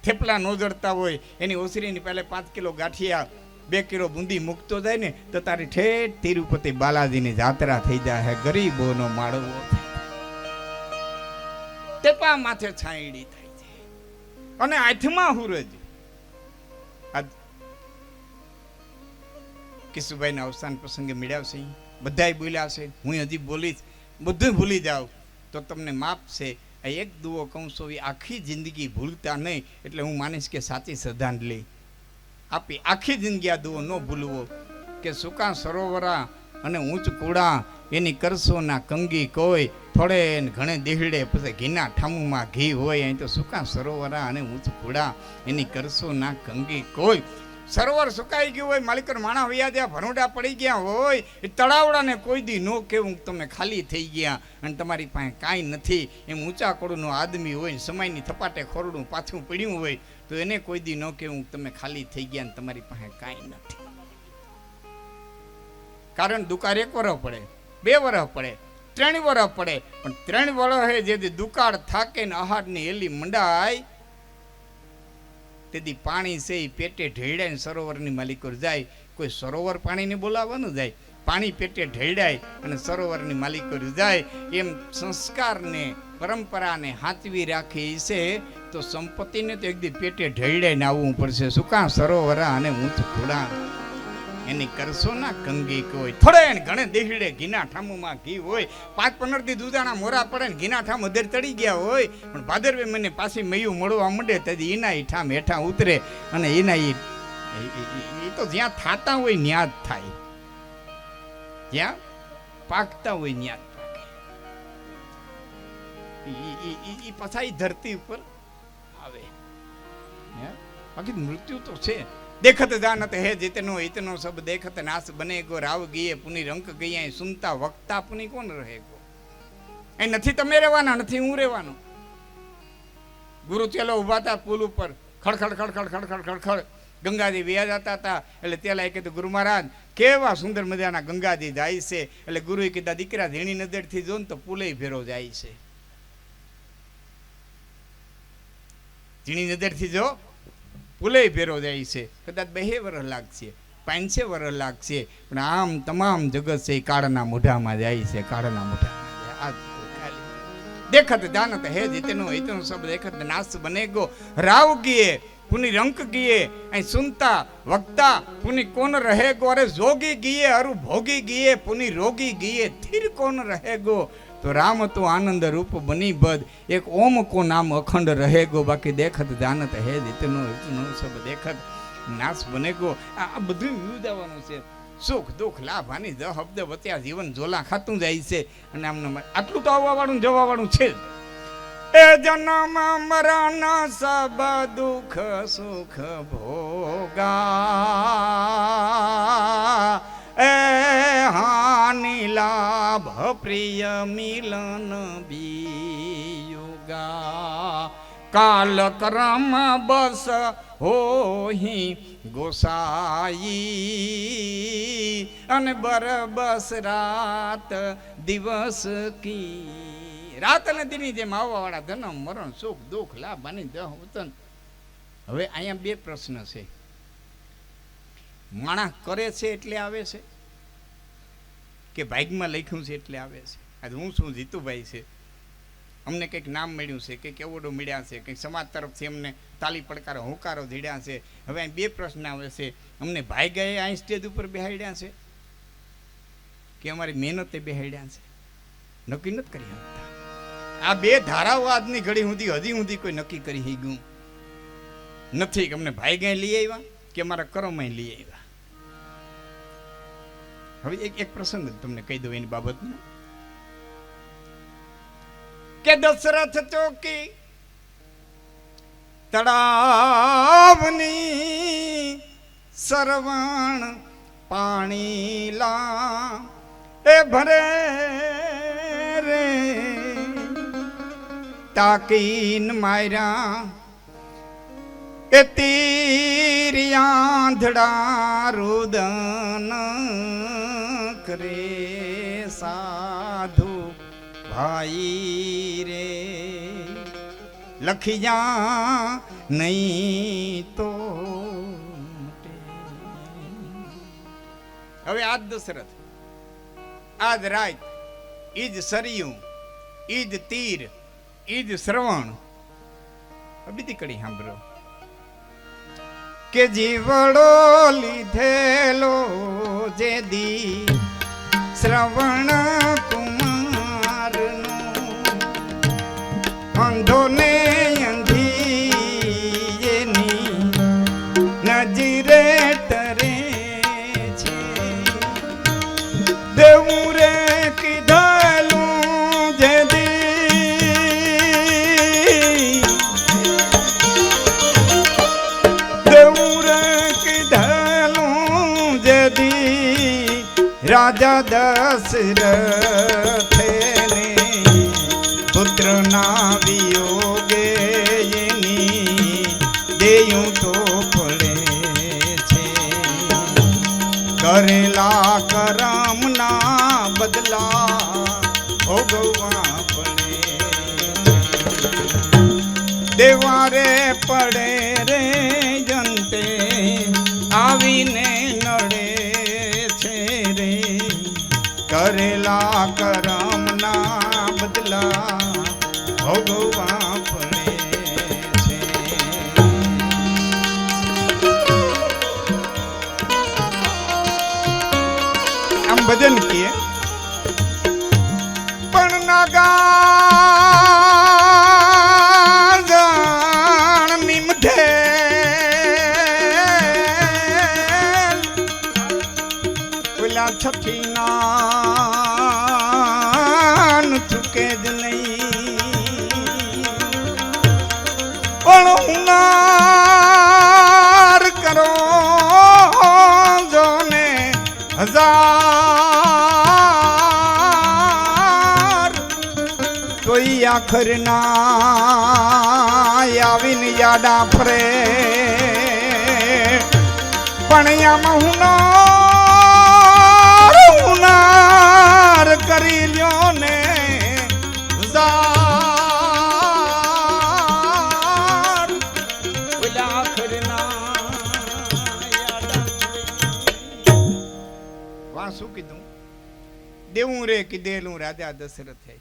થેપલા ન જડતા હોય, એની ઓસરીની પહેલે 5 કિલો ગાંઠિયા 2 કિલો બુંદી મૂકતો જાય ને તો તારી ઠેઠ તિરુપતિ બાલાજીની જાત્રા થઈ જાય. ગરીબોનો માળવો ટેપા માથે છાંયડી થાય છે અને આઠમાં હુરજ. કિશુભાઈના અવસાન પ્રસંગે મળ્યા છે, બધાય બોલ્યા છે, હું હજી બોલીશ, બધું ભૂલી જાવ તો તમને માફ છે. આ એક દુઓ કહું છું, આખી જિંદગી ભૂલતા નહીં, એટલે હું માનીશ કે સાચી શ્રદ્ધાંજલિ આપી. આખી જિંદગી આ દુઓ ન ભૂલવો કે સુકા સરોવરા અને ઊંચ કુડા એની કરસો ના કંગી કોઈ, થોડે ઘણે દેહડે પછી ઘીના ઠામુમાં ઘી હોય. અહીં તો સુકા સરોવરા અને ઊંચ કુડા એની કરસો ના કંગી કોઈ. સરોવર સુકાઈ ગયું હોય, માલિકર માણા વૈયા જ્યાં ભરોડા પડી ગયા હોય, એ તળાવડાને કોઈ દી નો કેવું તમે ખાલી થઈ ગયા અને તમારી પાસે કાંઈ નથી. એમ ઊંચા કોડનો આદમી હોય, સમયની થપાટે ખોરડું પાછું પડ્યું હોય તો એને કોઈ દી નો કેવું તમે ખાલી થઈ ગયા ને તમારી પાસે કાંઈ નથી. કારણ દુકાળ 1 વર્ષ પડે, 2 વર્ષ પડે, 3 વર્ષ પડે, પણ 3 વર્ષે જે દુકાળ થાકે ને આહારની એલી મંડાય તેથી પાણી છે એ પેટે ઢેડાય ને સરોવરની માલિકો જાય. કોઈ સરોવર પાણીને બોલાવવાનું જાય, પાણી પેટે ઢેડાય અને સરોવરની માલિકો જાય. એમ સંસ્કારને પરંપરાને હાચવી રાખી છે તો સંપત્તિને તો એકદી પેટે ઢેડાય ને આવવું પડશે. સુકા સરોવરા અને ઊંચ ખોડા એની કરશો ના કંગી કોઈ. થોડે ને ઘણે દેહડે ઘીના ઠામુમાં ઘી હોય, 5-15 દી દૂધાણા મોરા પડે ને ઘીના ઠામ અધેર તળી ગયા હોય, પણ ભાદરવે મને પાછી મયું મળવા માંડે તેથી એના ઠામ હેઠા ઉતરે અને એના એ તો જ્યાં થાતા હોય ન્યાદ થાય, જ્યાં પાકતા હોય ન્યાદ પાકે. એ પાછા એ ધરતી ઉપર આવે. બાકી મૃત્યુ તો છે. देखत जानत है जितनो इतनो सब देखत नास बने गो राव गए पुनी रंक गई सुनता वक्ता पुनी कौन रहेगो. ए નથી તમે રહેવાના, નથી હું રહેવાનો. ગુરુ ચેલો ઉભા હતા પુલ ઉપર, ખડખડ ખડખડ ખડખડ ખડખડ ગંગાજી વ્યા જતા હતા. એટલે તેલા એ કીધું ગુરુ મહારાજ કેવા સુંદર મજાના ગંગાજી જાય છે. એટલે ગુરુએ કીધા દીકરા ઝીણી નજરથી જો ને તો પુલે ભેરો જાય છે. ઝીણી નજરથી જો પુલે ભેરો જાય છે. કદાચ 2 વર્ષ લાગશે, 5 વર્ષ લાગશે, પણ આમ તમામ જગત છે એ કાળના મોઢામાં જાય છે, કાળના મોઢામાં જાય. देखत जानत है जितनो इतनो सब देखत नास बनेगो राव किए पुनि रंक किए ऐ सुनता वक्ता पुनि कौन रहेगो. अरे जोगी किए अरु भोगी किए पुनि रोगी किए थिर कौन रहेगो. तो राम तो आनंद रूप बनी बद एक ओम को नाम अखंड रहेगो. बाकी देखत जानत है जितनो इतनो सब देखत નાશ બને ગો. આ બધું વિવદાવાનું છે. સુખ દુઃખ લાભ હાનિ દ શબ્દ વચ્ચે આ જીવન ઝોલા ખાતું જાય છે. અને આમને આટલું તો આવવા વાળું જવા વાળું છે જ. એ જન્મ મરણ સબ દુઃખ સુખ ભોગા એ હાનિ લાભ પ્રિય મિલન બીયુગા કાલ કર્મ બસ હોહી ગોસાઈ અને બરબસ રાત દિવસ કી. રાત અને દિની જેમ આવવા વાળા જન્મ મરણ સુખ દુઃખ લાભ અને દહ વતન. હવે અહીંયા બે પ્રશ્ન છે. માણસ કરે છે એટલે આવે છે કે ભાગ્યમાં લખ્યું છે એટલે આવે છે? આજે હું શું જીતુભાઈ છે, અમને કંઈક નામ મળ્યું છે, કંઈક એવોર્ડો મળ્યા છે, કંઈક સમાજ તરફથી અમને તાલી પડકારો હોકારો ધીડ્યા છે. હવે અહીં બે પ્રશ્ન આવે છે. અમને ભાઈ ગયે અહીં સ્ટેજ ઉપર બેહાડ્યા છે કે અમારી મહેનતે બેહાડ્યા છે? નક્કી નથી કરી શકતા. આ બે ધારાઓ આજની ઘડી હજી સુધી કોઈ નક્કી કરી ગયું નથી કે અમને ભાઈ ગયે લઈ આવ્યા કે અમારા કરમમાં લઈ આવ્યા. હવે એક પ્રસંગ તમને કહી દઉં એની બાબતમાં કે દશરથ ચોકી તળાવની સરવણ પાણી લા એ ભરે રે તાકીન માર્યા એ તીરિયાંધડા રુદન કરે સાધુ ભાઈ રે લખી જા નહીં તો. હવે આજ દશરથ, આજ રાત, ઈજ સરયું, ઈજ તીર, ઈજ શ્રવણ. બીજી કડી સાંભળો કે જીવડો લીધેલો જે દી શ્રવણ કુમારનો અંધો ને અંધી એની નજરે તરે છે. દેવું રે કીધેલું જે દી, દેવું રે કીધેલું જે દી રાજા દશરથે ને પુત્ર ના વિયોગે એની દેયું તો પડે છે. કરેલા કરમ ના બદલા ભોગવવા પડે છે. દેવારે પડે રે જંતે આવીને નડે છે રે. કરેલા કરમ ના બદલા ભોગવવા પડે છે. આમ ભજન કીએ પણ નાગા જાણ નિમધે ઓલા છઠ્ઠી ના ચૂકે જ નહીં. અણુનાર કરો જોને હજાર કોઈ આખર ના આવીને યાડા ફરે. પણ આમાં હુનાર કરી લ્યો ને શું કીધું? દેવું રે કીધેલું રાજા દશરથે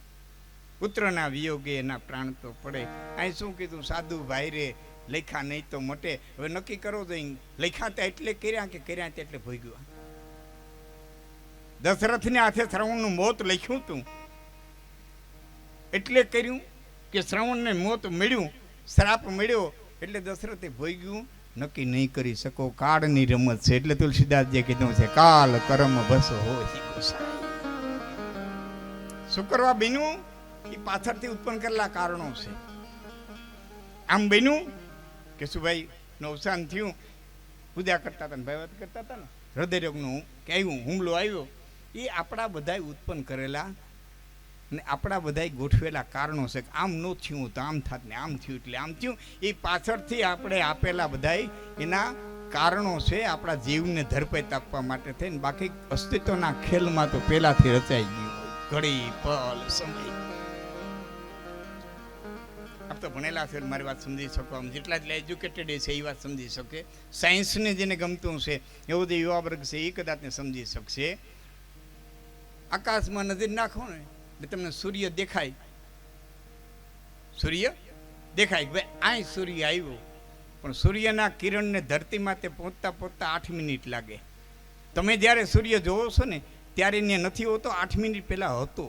પુત્રના વિયોગે એના પ્રાણ તો પડે. અહીં શું કીધું? સાધુ ભાઈ રે લખ્યા નહીં તો મટે. હવે નક્કી કરો તો લખ્યા તો એટલે કર્યા કે કર્યા એટલે ભોગ્યા. દશરથને હાથે શ્રવણનું મોત લખ્યું તું એટલે કર્યું કે શ્રવણને મોત મળ્યું, શ્રાપ મળ્યો એટલે દશરથે ભોગ્યું નક્કી નહીં કરી શકો. કાળની રમત છે. એટલે તુલસીદાસજીએ કીધું છે કાલ કર્મ બસો હોય ગોસાઈ. શું કરવા બન્યું? એ પાછળથી ઉત્પન્ન કરેલા કારણો છે. આમ બન્યું કે શું ભાઈ અવસાન થયું, પૂજા કરતા હતા ને ભાઈ કરતા હતા ને હૃદયરોગનું કે આવ્યું, હુમલો આવ્યો, એ આપણા બધાય ઉત્પન્ન કરેલા ને આપણા બધાય ગોઠવેલા કારણો છે. આમ ન થયું તો આમ થાત ને આમ થયું એટલે આમ થયું. એ પાછળથી આપણે આપેલા બધાય એના કારણો છે આપણા જીવને ધરપેત આપવા માટે થઈને. બાકી અસ્તિત્વના ખેલમાં તો પહેલાથી રચાઈ ગયું ઘડી પલ સમય. આપ તો ભણેલા છે, મારી વાત સમજી શકો, આમ જેટલા એજ્યુકેટેડ છે એ વાત સમજી શકે. સાયન્સને જેને ગમતું છે એવો જે યુવા વર્ગ છે એ કદાચને સમજી શકશે. આકાશમાં નજર નાખો ને એટલે તમને સૂર્ય દેખાય, સૂર્ય દેખાય કે ભાઈ આ સૂર્ય આવ્યો, પણ સૂર્યના કિરણને ધરતીમાં તે પહોંચતા પહોંચતા 8 મિનિટ લાગે. તમે જ્યારે સૂર્ય જોવો છો ને ત્યારે એને નથી હોતો, 8 મિનિટ પહેલા હતો,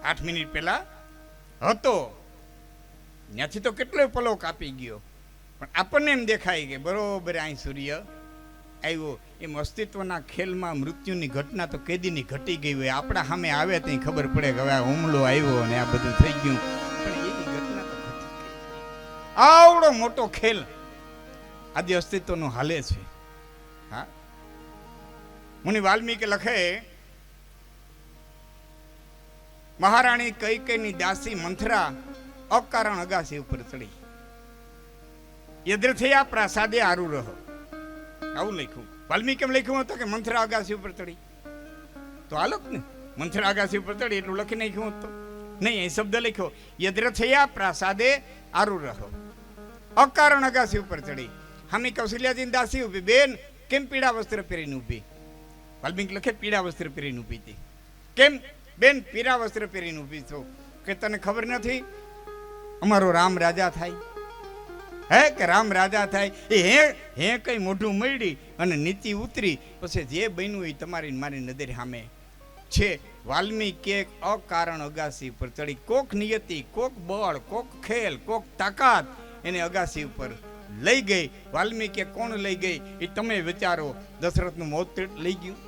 8 મિનિટ પહેલા હતો. ત્યાંથી તો કેટલોય પલો કાપી ગયો, પણ આપણને એમ દેખાય કે બરોબર અહીં સૂર્ય આવ્યો. એમ અસ્તિત્વના ખેલમાં મૃત્યુની ઘટના તો કેદીની ઘટી ગઈ હોય. આપણા સામે આવે તો ખબર પડે કે હવે આ હુમલો આવ્યો અને આ બધું થઈ ગયું, પણ એની ઘટના તો ઘટી ગઈ. આવડો મોટો ખેલ આજે અસ્તિત્વનો હાલે છે. હા, મુનિ વાલ્મીકી લખે, મહારાણી કૈકેયીની દાસી મંથરા અકારણ અગાસી ઉપર ચડી, યદ્રથયા પ્રાસાદે આરુ રહો. આવું લખ્યું. વાલ્મીકી એમ લખ્યું હતું કે મંથરા અગાસી ઉપર ચડી, તો હાલત ને મંથરા અગાસી ઉપર ચડી એટલું લખી નાખ્યું હતું નહીં. એ શબ્દ લખ્યો યદ્રથયા પ્રાસાદે આરુ રહો, અકારણ અગાસી ઉપર ચડી. હામી કૌશલ્યાજીની દાસી ઉભી, બેન કેમ પીળા વસ્ત્ર પહેરીને ઉભી? વાલ્મીકી લખે પીળા વસ્ત્ર પહેરીને ઉભી હતી. કેમ બેન પીળા વસ્ત્ર પહેરીને ઉભી છો? કે તને ખબર નથી અમારો રામ રાજા થાય? હે કે રામ રાજા થાય એ હે કઈ મોઢું મળી અને નીતિ ઉતરી પછી જે બન્યું એ તમારી મારી નજર સામે છે. વાલ્મીકી એક અકારણ અગાસી ઉપર ચડી. કોક નિયતિ, કોક બળ, કોક ખેલ, કોક તાકાત એને અગાસી ઉપર લઈ ગઈ. વાલ્મીકી કોણ લઈ ગઈ એ તમે વિચારો. દશરથનું મોત લઈ ગયું,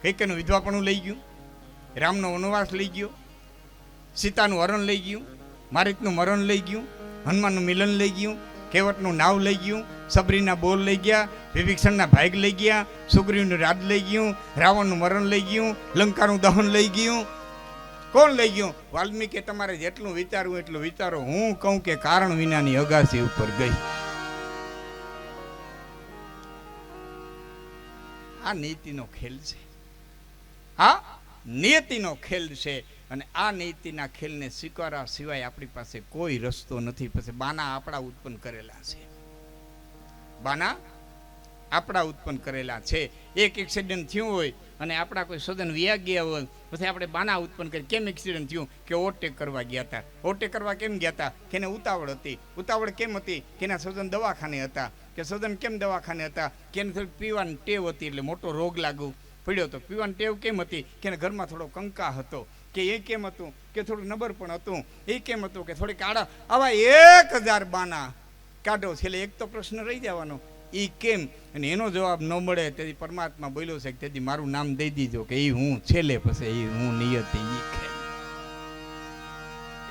કૈકેયીનું વિધવાપણું લઈ ગયું, રામનો વનવાસ લઈ ગયો, સીતાનું હરણ લઈ ગયું, મારીચનું મરણ લઈ ગયું, હનુમાનનું મિલન લઈ ગયું, કેવટનું નાવ લઈ ગયું, સબરીના બોલ લઈ ગયા, વિભીષણના ભાગ લઈ ગયા, સુગ્રીવનું રાજ લઈ ગયું, રાવણનું મરણ લઈ ગયું, લંકાનું દહન લઈ ગયું. કોણ લઈ ગયું? વાલ્મીકી તમારે જેટલું વિચારવું એટલું વિચારો. હું કહું કે કારણ વિનાની અગાસી ઉપર ગઈ. આ નીતિનો ખેલ છે. આ નિયતિનો ખેલ છે. અને આ નીતિના ખેલને સ્વીકારવા સિવાય આપણી પાસે કોઈ રસ્તો નથી. પછી બાના આપણા ઉત્પન્ન કરેલા છે, બાના આપણા ઉત્પન્ન કરેલા છે. એક એક્સિડન્ટ થયું હોય અને આપણા કોઈ સ્વજન વ્યા ગયા હોય પછી આપણે બાના ઉત્પન્ન કરી. કેમ એક્સિડન્ટ થયું? કે ઓવરટેક કરવા ગયા હતા. ઓવરટેક કરવા કેમ ગયા હતા? કે એને ઉતાવળ હતી. ઉતાવળ કેમ હતી? કે એના સ્વજન દવાખાને હતા. કે સ્વજન કેમ દવાખાને હતા? કે એને થોડી પીવાની ટેવ હતી એટલે મોટો રોગ લાગુ પડ્યો હતો. પીવાની ટેવ કેમ હતી? કે એને ઘરમાં થોડો કંકા હતો. કે એ કેમ હતું? કે થોડું નબર પણ હતું. એ કેમ હતું? કે થોડીક આડા. આવા 1000 બાના કાઢો. છેલ્લે એક તો પ્રશ્ન રહી જવાનો, એ કેમ? અને એનો જવાબ ન મળે તેથી પરમાત્મા બોલ્યો છે કે તેથી મારું નામ દઈ દીધો કે એ હું છેલ્લે, પછી એ હું નિયતિ.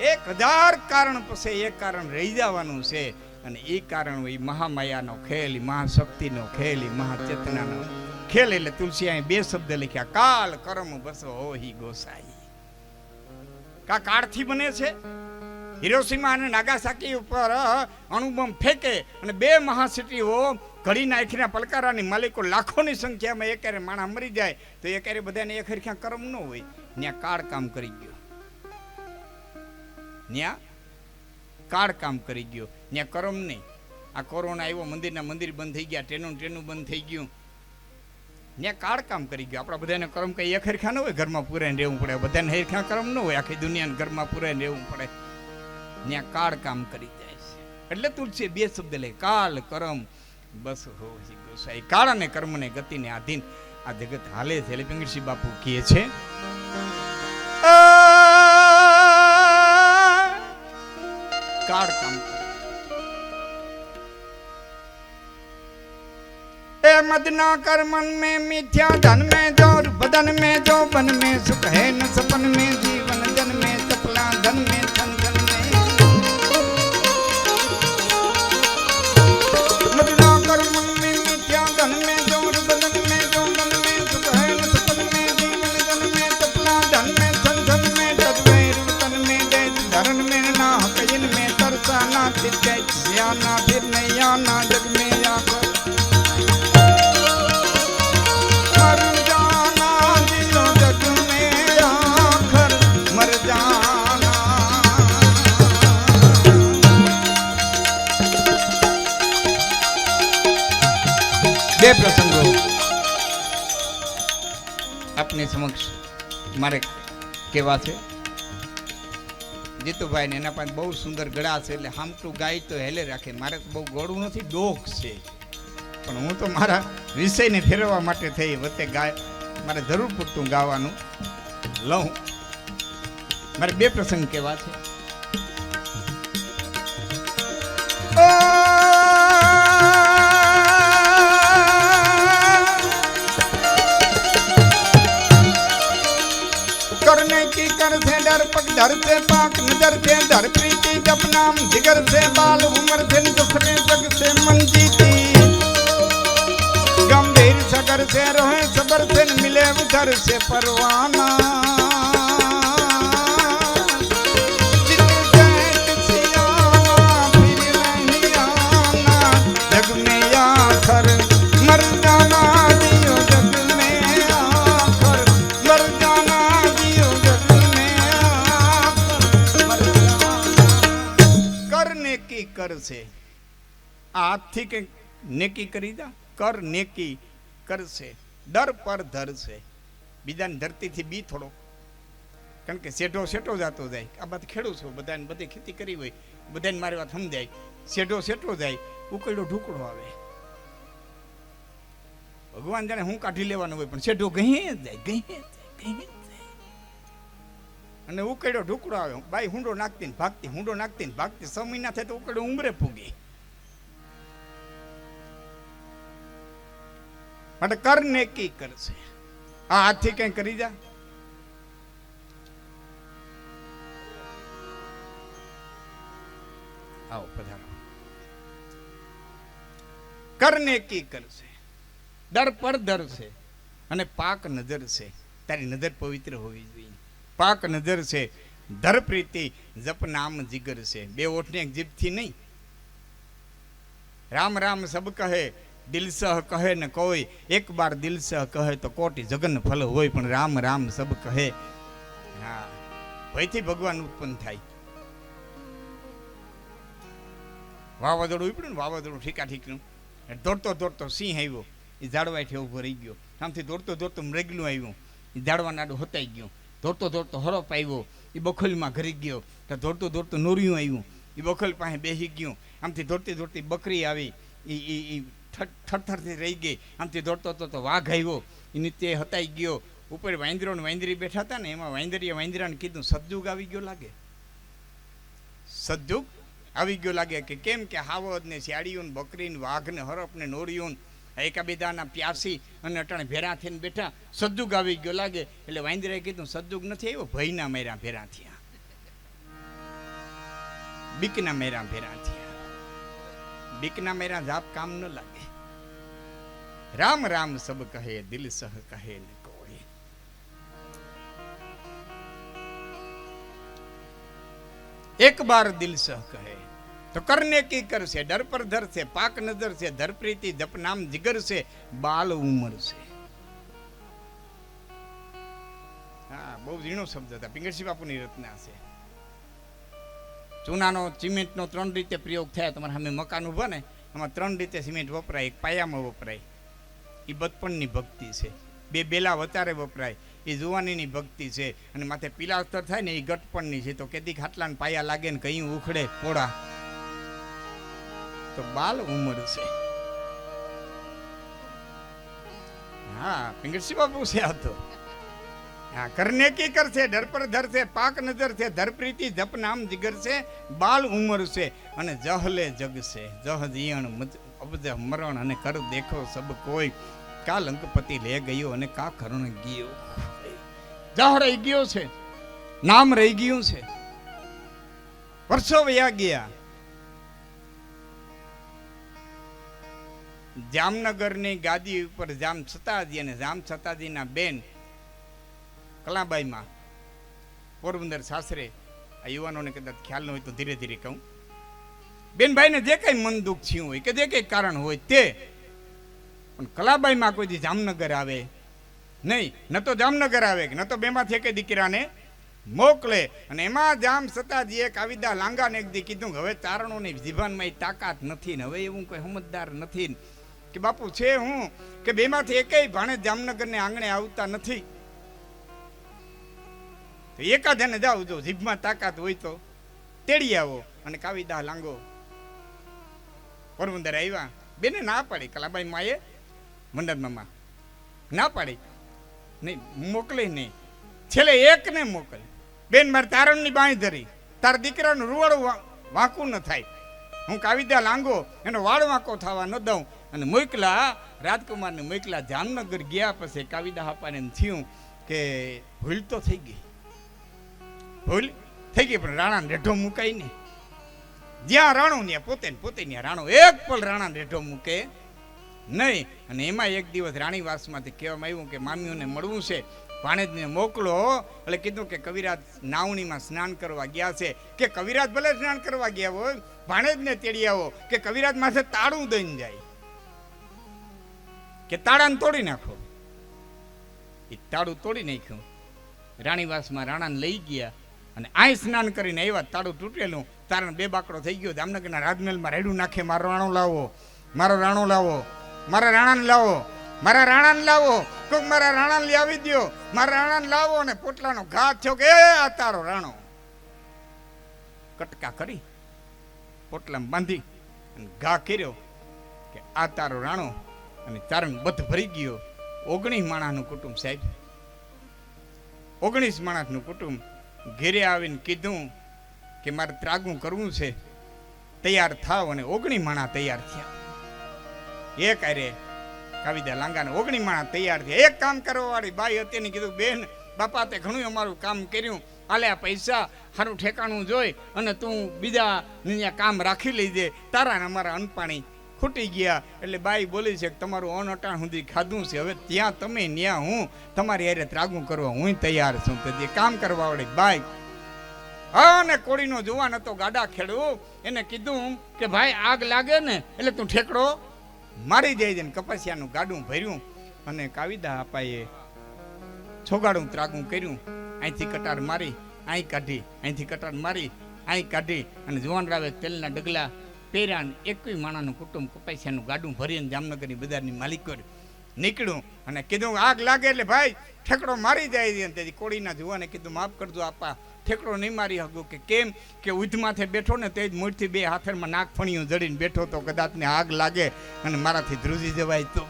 એ 1000 કારણ પછી એક કારણ રહી જવાનું છે. અને એ કારણ એ મહામાયાનો ખેલ, મહાશક્તિનો ખેલ, મહાચેતનાનો ખેલ. એટલે તુલસી અહીં 2 શબ્દ લખ્યા, કાલ કર્મ બસો હોહી ગોસાઈ. કા કાળથી બને છે. હિરોશીમા અને નાગાસાકી ઉપર અણુબોમ્બ ફેંકે અને 2 મહાસિટીઓ ઘડી નાખીને પલકારાની માલિકો લાખોની સંખ્યામાં એકારે માણસ મરી જાય તો એકારે બધાને એક હરખ્યા કર્મ ન હોય. ત્યાં કાળ કામ કરી ગયો, ત્યાં કાળ કામ કરી ગયો, ત્યાં કર્મ નહીં. આ કોરોના આવ્યો, મંદિરના મંદિર બંધ થઈ ગયા, ટ્રેનું બંધ થઈ ગયું, ત્યાં કાળ કામ કરી ગયો. આપણા બધાને કર્મ કઈ એક હરખા ન હોય, ઘરમાં પૂરાઈને રહેવું પડે. બધાને હરખા કર્મ ન હોય, આખી દુનિયાને ઘરમાં પૂરાઈને રહેવું પડે. ત્યાં કાળ કામ કરી જાય છે. એટલે તુલસી 2 શબ્દ લે, કાલ કર્મ બસ હોહી ગોસાઈ. કાળ અને કર્મને ગતિને આધીન આ જગત હાલે છે. એટલે પિંગળસિંહ બાપુ કહે છે કાળ કામ કરે. मद ना कर मन में मिथ्या धन में जोर बदन में जो बन में सुख है न सपन में जीवन जन में चपला धन में धन धन में मद ना कर मन में मिथ्या धन में जोर बदन में जो बन में सुख है न सपन में जीवन जन में चपला धन में धन धन में तद्वैर तन में दे धरण में ना कयन में तरसा ना तिजै सियाना फिर नहीं आना जग में आकर मर जाना जियो जग में आखर मर जाना। બે પ્રસંગો આપની સમક્ષ મારે કહેવા છે. જીતુભાઈ ને એના પાસે બહુ સુંદર ગળા છે એટલે હામટું ગાય તો હેલે રાખે. મારે તો બહુ ગળું નથી, ડોક છે, પણ હું તો મારા વિષયને ફેરવવા માટે થઈ વચ્ચે ગાય મારે જરૂર પૂરતું ગાવાનું લઉં. મારે બે પ્રસંગ કહેવા છે. करने की कर से डर पग धर से पाक नजर से धर प्रीति जप नाम जिगर से बाल उमर से दुखरे जग से मन जीती गंभीर सगर से रोहे सबर से मिले उधर से परवाना जित जैत सियाना फिर नहीं आना जग में आखर मर जाना जियो जग में आखर मर जाना जियो जग में आखर मर जाना. करने की कर से हाथ थी के नेकी करी दा कर नेकी કરશે ડર પર ધરશે. બીજાની ધરતીથી બી થોડો, કારણ કે શેઢો શેઠો જતો જાય. આ બાદ ખેડૂત છું, બધાને બધી ખેતી કરી હોય, બધાને મારી વાત સમજાય. શેઢો શેઠો જાય, ઉકળ્યો ઢુકડો આવે. ભગવાન જાણે હું કાઢી લેવાનું હોય, પણ શેઢો ગઈ જાય, ગઈ જાય. અને ઉકળ્યો ઢુકડો આવે. બાઈ હુંડો નાખતી ને ભાગતી, હુંડો નાખતી ને ભાગતી. 6 મહિના થાય તો ઉકળ્યો ઉંમરે પૂગી. માટે કર નેકી કરશે. આ હાથથી કઈ કરી જા. આવો પધારો. કર નેકી કરશે, દર પર ધરશે અને પાક નજર છે. તારી નજર પવિત્ર હોવી જોઈએ. પાક નજર છે, ધર પ્રીતિ જપ નામ જીગર છે. બે ઓઠને એક જીભથી નહીં. રામ રામ સબ કહે દિલ સહ કહે ને કોઈ. એક બાર દિલ સહ કહે તો કોટી જગન ફલ હોય, પણ રામ રામ સબ કહે. હા, ભયથી ભગવાન ઉત્પન્ન થાય. વાવાઝોડું ઉપડ્યું ને, વાવાઝોડું ઠીકા ઠીકનું. દોડતો દોડતો સિંહ આવ્યો, એ ઝાડવાથી ઉભો રહી ગયો. આમથી દોડતો દોડતો મૃગલું આવ્યું, એ ઝાડવા નાડું હતાઈ ગયું. દોડતો દોડતો હરપ આવ્યો, એ બખોલમાં ઘરી ગયો. તો દોડતો દોડતો નોરિયું આવ્યું, એ બખોલ પાસે બેસી ગયું. આમથી દોડતી દોડતી બકરી આવી, એ થરથરથી રહી ગઈ. આમથી દોડતો તો વાઘ આવ્યો, એ નીચે હતાઈ ગયો. ઉપર વાંદરો ને વાંદરી બેઠા હતા ને, એમાં વાંદરીએ વાંદરાને કીધું સતયુગ આવી ગયો લાગે. સતયુગ આવી ગયો લાગે. કે કેમ કે હાવદ ને શિયાળીઓ ને બકરી ને વાઘ ને હરપ ને નોરિયો એકાબીજાના પ્યાસી અને અટાણે ભેરા થઈને બેઠા. સતયુગ આવી ગયો લાગે. એટલે વાંદરાએ કીધું સતયુગ નથી આવ્યો, ભયના મેરા ભેરા થયા, બીકના મેરા ભેરા થયા. બીકના મેરા જાપ કામ ન લાગે. રામ રામ સબ કહે દિલ સહ કહે ને કોઈ. એક બાર દિલ સહ કહે તો કરને કી કરશે. ડર પર ધરશે, પાક નજર છે, ધર પ્રીતિ જપ નામ જીગર છે, બાલ ઉમર છે. હા, બહુ ઝીણો શબ્દ હતા. પિંગળસિંહ બાપુની રચના છે. ચૂનાનો સિમેન્ટનો 3 રીતે પ્રયોગ થયા. તમારા સામે મકાન ઉભા ને, એમાં 3 રીતે સિમેન્ટ વપરાય. એક પાયામાં વપરાય, એ બચપણની ભક્તિ છે. 2 બેલા વચારે વપરાય, એ જુવાનીની ભક્તિ છે. અને માથે પીલા અસ્તર થાય ને, એ ગટપણની છે. તો કેદી ખાટલાને પાયા લાગે ને કઈ ઉખડે પોળા, તો બાલ ઉંમર છે. હા, પિંગળસિંહ બાપુ છે આ તો. હા, કરને કી કરશે, ડર પર ધરશે, પાક નજર છે, ધર પ્રીતિ જપ નામ જીગર છે, બાલ ઉંમર છે. અને જહલે જગ છે, જહ જીયણ અબજ મરણ અને કર દેખો સબ કોઈ, કા લંકપતિ લે ગયો અને કા કરુણ ગયો. જાહ રહી ગયો છે, નામ રહી ગયું છે, વર્ષો વયા ગયા. જામનગરની ગાદી ઉપર જામ છતાજી અને જામ છતાજીના બેન કલાબાઈમાં પોરબંદર સાસરે. આ યુવાનોને કદાચ ખ્યાલ ન હોય તો ધીરે ધીરે કહું. બેનભાઈને જે કઈ મન દુઃખ થયું હોય કે જે કઈ કારણ હોય તે, પણ કલાબાઈમાં કોઈ દી જામનગર આવે નહીં, ન તો જામનગર આવે ન તો બેમાંથી એક દીકરાને મોકલે. અને એમાં જામ છતાજીએ કાવિદા લાંગાને એક દી કીધું હવે ચારણોની જીવનમાં તાકાત નથી ને હવે એવું કોઈ સમજદાર નથી કે બાપુ છે હું કે બેમાંથી એકેય ભાણે જામનગરને આંગણે આવતા નથી, તો એકાધાને જાવ જો જીભમાં તાકાત હોય તો તેડી આવો. અને કાવિદા લાંગો પોરબંદર આવ્યા. બેને ના પાડી, કલાબાઈ માએ મંડળ મામા ના પાડી, નહીં મોકલે નહીં. છેલ્લે એકને મોકલ, બેન મારે તારણની બાઈ ધરી, તાર દીકરાનું રૂવાડું વાંકું ન થાય, હું કાવિદા લાંગો એનો વાળ વાંકો થવા ન દઉં. અને મોકલા રાજકુમારને મોકલા. જામનગર ગયા પછી કાવિદા હાપાને એમ થયું કે ભૂલ તો થઈ ગઈ, ભૂલ થઈ ગઈ, પણ રાણાને રેઢો મુકાય ને. જ્યાં રાણું ત્યાં પોતે ત્યાં રાણો, એક પલ રાણાને રેઢો મૂકે નહીં. અને એમાં એક દિવસ રાણીવાસમાંથી કહેવામાં આવ્યું કે મામીઓને મળવું છે, ભાણેજને મોકલો. એટલે કીધું કે કવિરાજ નાવણીમાં સ્નાન કરવા ગયા છે. કે કવિરાજ ભલે સ્નાન કરવા ગયા હોય, ભાણેજને તેડી આવો. કે કવિરાજ માથે તાળું દઈને જાય, કે તાળાને તોડી નાખો. એ તાળું તોડી નાખ્યું. રાણીવાસમાં રાણાને લઈ ગયા અને આય સ્નાન કરીને આવ્યા. તાળું તૂટેલું, તારણ બે બાકડો થઈ ગયો. જામનગરના રાજમહેલમાં રેડું નાખે, મારો રાણો લાવો, મારો રાણો લાવો, મારા રાણાને લાવો, મારા રાણાને લાવો, કોક મારા રાણાને લઈ આવી દો, મારા રાણાને લાવો. અને પોટલાનો ઘા થયો કે આ તારો રાણો. કટકા કરી પોટલામાં બાંધી અને ઘા કર્યો કે આ તારો રાણો. અને તારણ બધ ભરી ગયો. 19 માણસનું કુટુંબ સાહેબ, 19 માણસનું કુટુંબ. ઘેરે આવીને કીધું કે મારે ત્રાગું કરવું છે, તૈયાર થાવ. અને 19 માણસ તૈયાર થયા. એક આરે કાવિદા લાંગાને 19 માણસ તૈયાર થયા. એક કામ કરવા વાળી બાઈ હતી ને કીધું બેન બાપા તે ઘણું અમારું કામ કર્યું, આલે આ પૈસા સારું ઠેકાણું જોઈ અને તું બીજા કામ રાખી લેજે, તારા ને અમારા અનપાણી ખૂટી ગયા. એટલે બાઈ બોલી છે કે તમારું અનઅટાણ સુધી ખાધું છે, હવે ત્યાં તમે ન્યા હું તમારી હારે ત્રાગું કરવા હું તૈયાર છું. તો જે કામ કરવા વાળી બાઈ અને કોળીનો જુવાન હતો ગાડા ખેડવું, એને કીધું કે ભાઈ આગ લાગે ને એટલે તું ઠેકડો મારી જાય છે. કપાસિયાનું ગાડું ભર્યું અને કાવિદા આપાએ છોગાડું ત્રાગું કર્યું. અહીંથી કટાર મારી અહીં કાઢી, અહીંથી કટાર મારી અહીં કાઢી. અને જુવાન રાવે તેલના ડગલા પહેર્યા. 21 માણાનું કુટુંબ કપાસિયાનું ગાડું ભરીને જામનગરની બજારની માલિકો નીકળ્યું. અને કીધું આગ લાગે એટલે ભાઈ ઠેકડો મારી જાય છે. તેથી કોળીના જુવાને કીધું માફ કરજો આપા, ઠેકડો નહીં મારી શકું. કે કેમ? કે ઉધ માથે બેઠો ને તે જ મૂળથી 2 હાથરમાં નાક ફણિયું જડીને બેઠો તો કદાચ ને આગ લાગે અને મારાથી ધ્રુજી જવાય તો.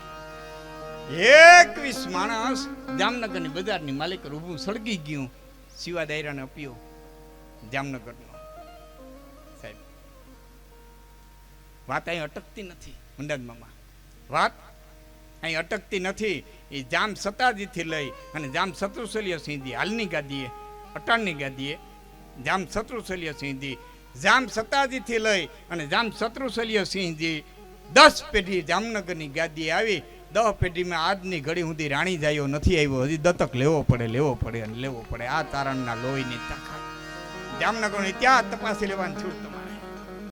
21 માણસ જામનગરની બજારની માલિક ઊભું સળગી ગયું. શિવા દાયરાને અપ્યો જામનગરનો. સાહેબ વાત અહીં અટકતી નથી મંડાજ મામા, વાત અહીં અટકતી નથી. એ જામ સતાજીથી લઈ અને જામ શત્રુશલ્ય સિંહજી હાલની ગાદીએ, અટાણની ગાદીએ જામ શત્રુશલ્ય સિંહજી, જામ સતાજીથી લઈ અને જામ શત્રુશલ્ય સિંહજી 10 પેઢી જામનગરની ગાદીએ આવી. 10 પેઢીમાં આજની ઘડી સુધી રાણી જાયો નથી આવ્યો. હજી દત્તક લેવો પડે અને લેવો પડે. આ તારણના લોહીની તાકાત જામનગરની ત્યાં તપાસી લેવાની છૂટ તમારે.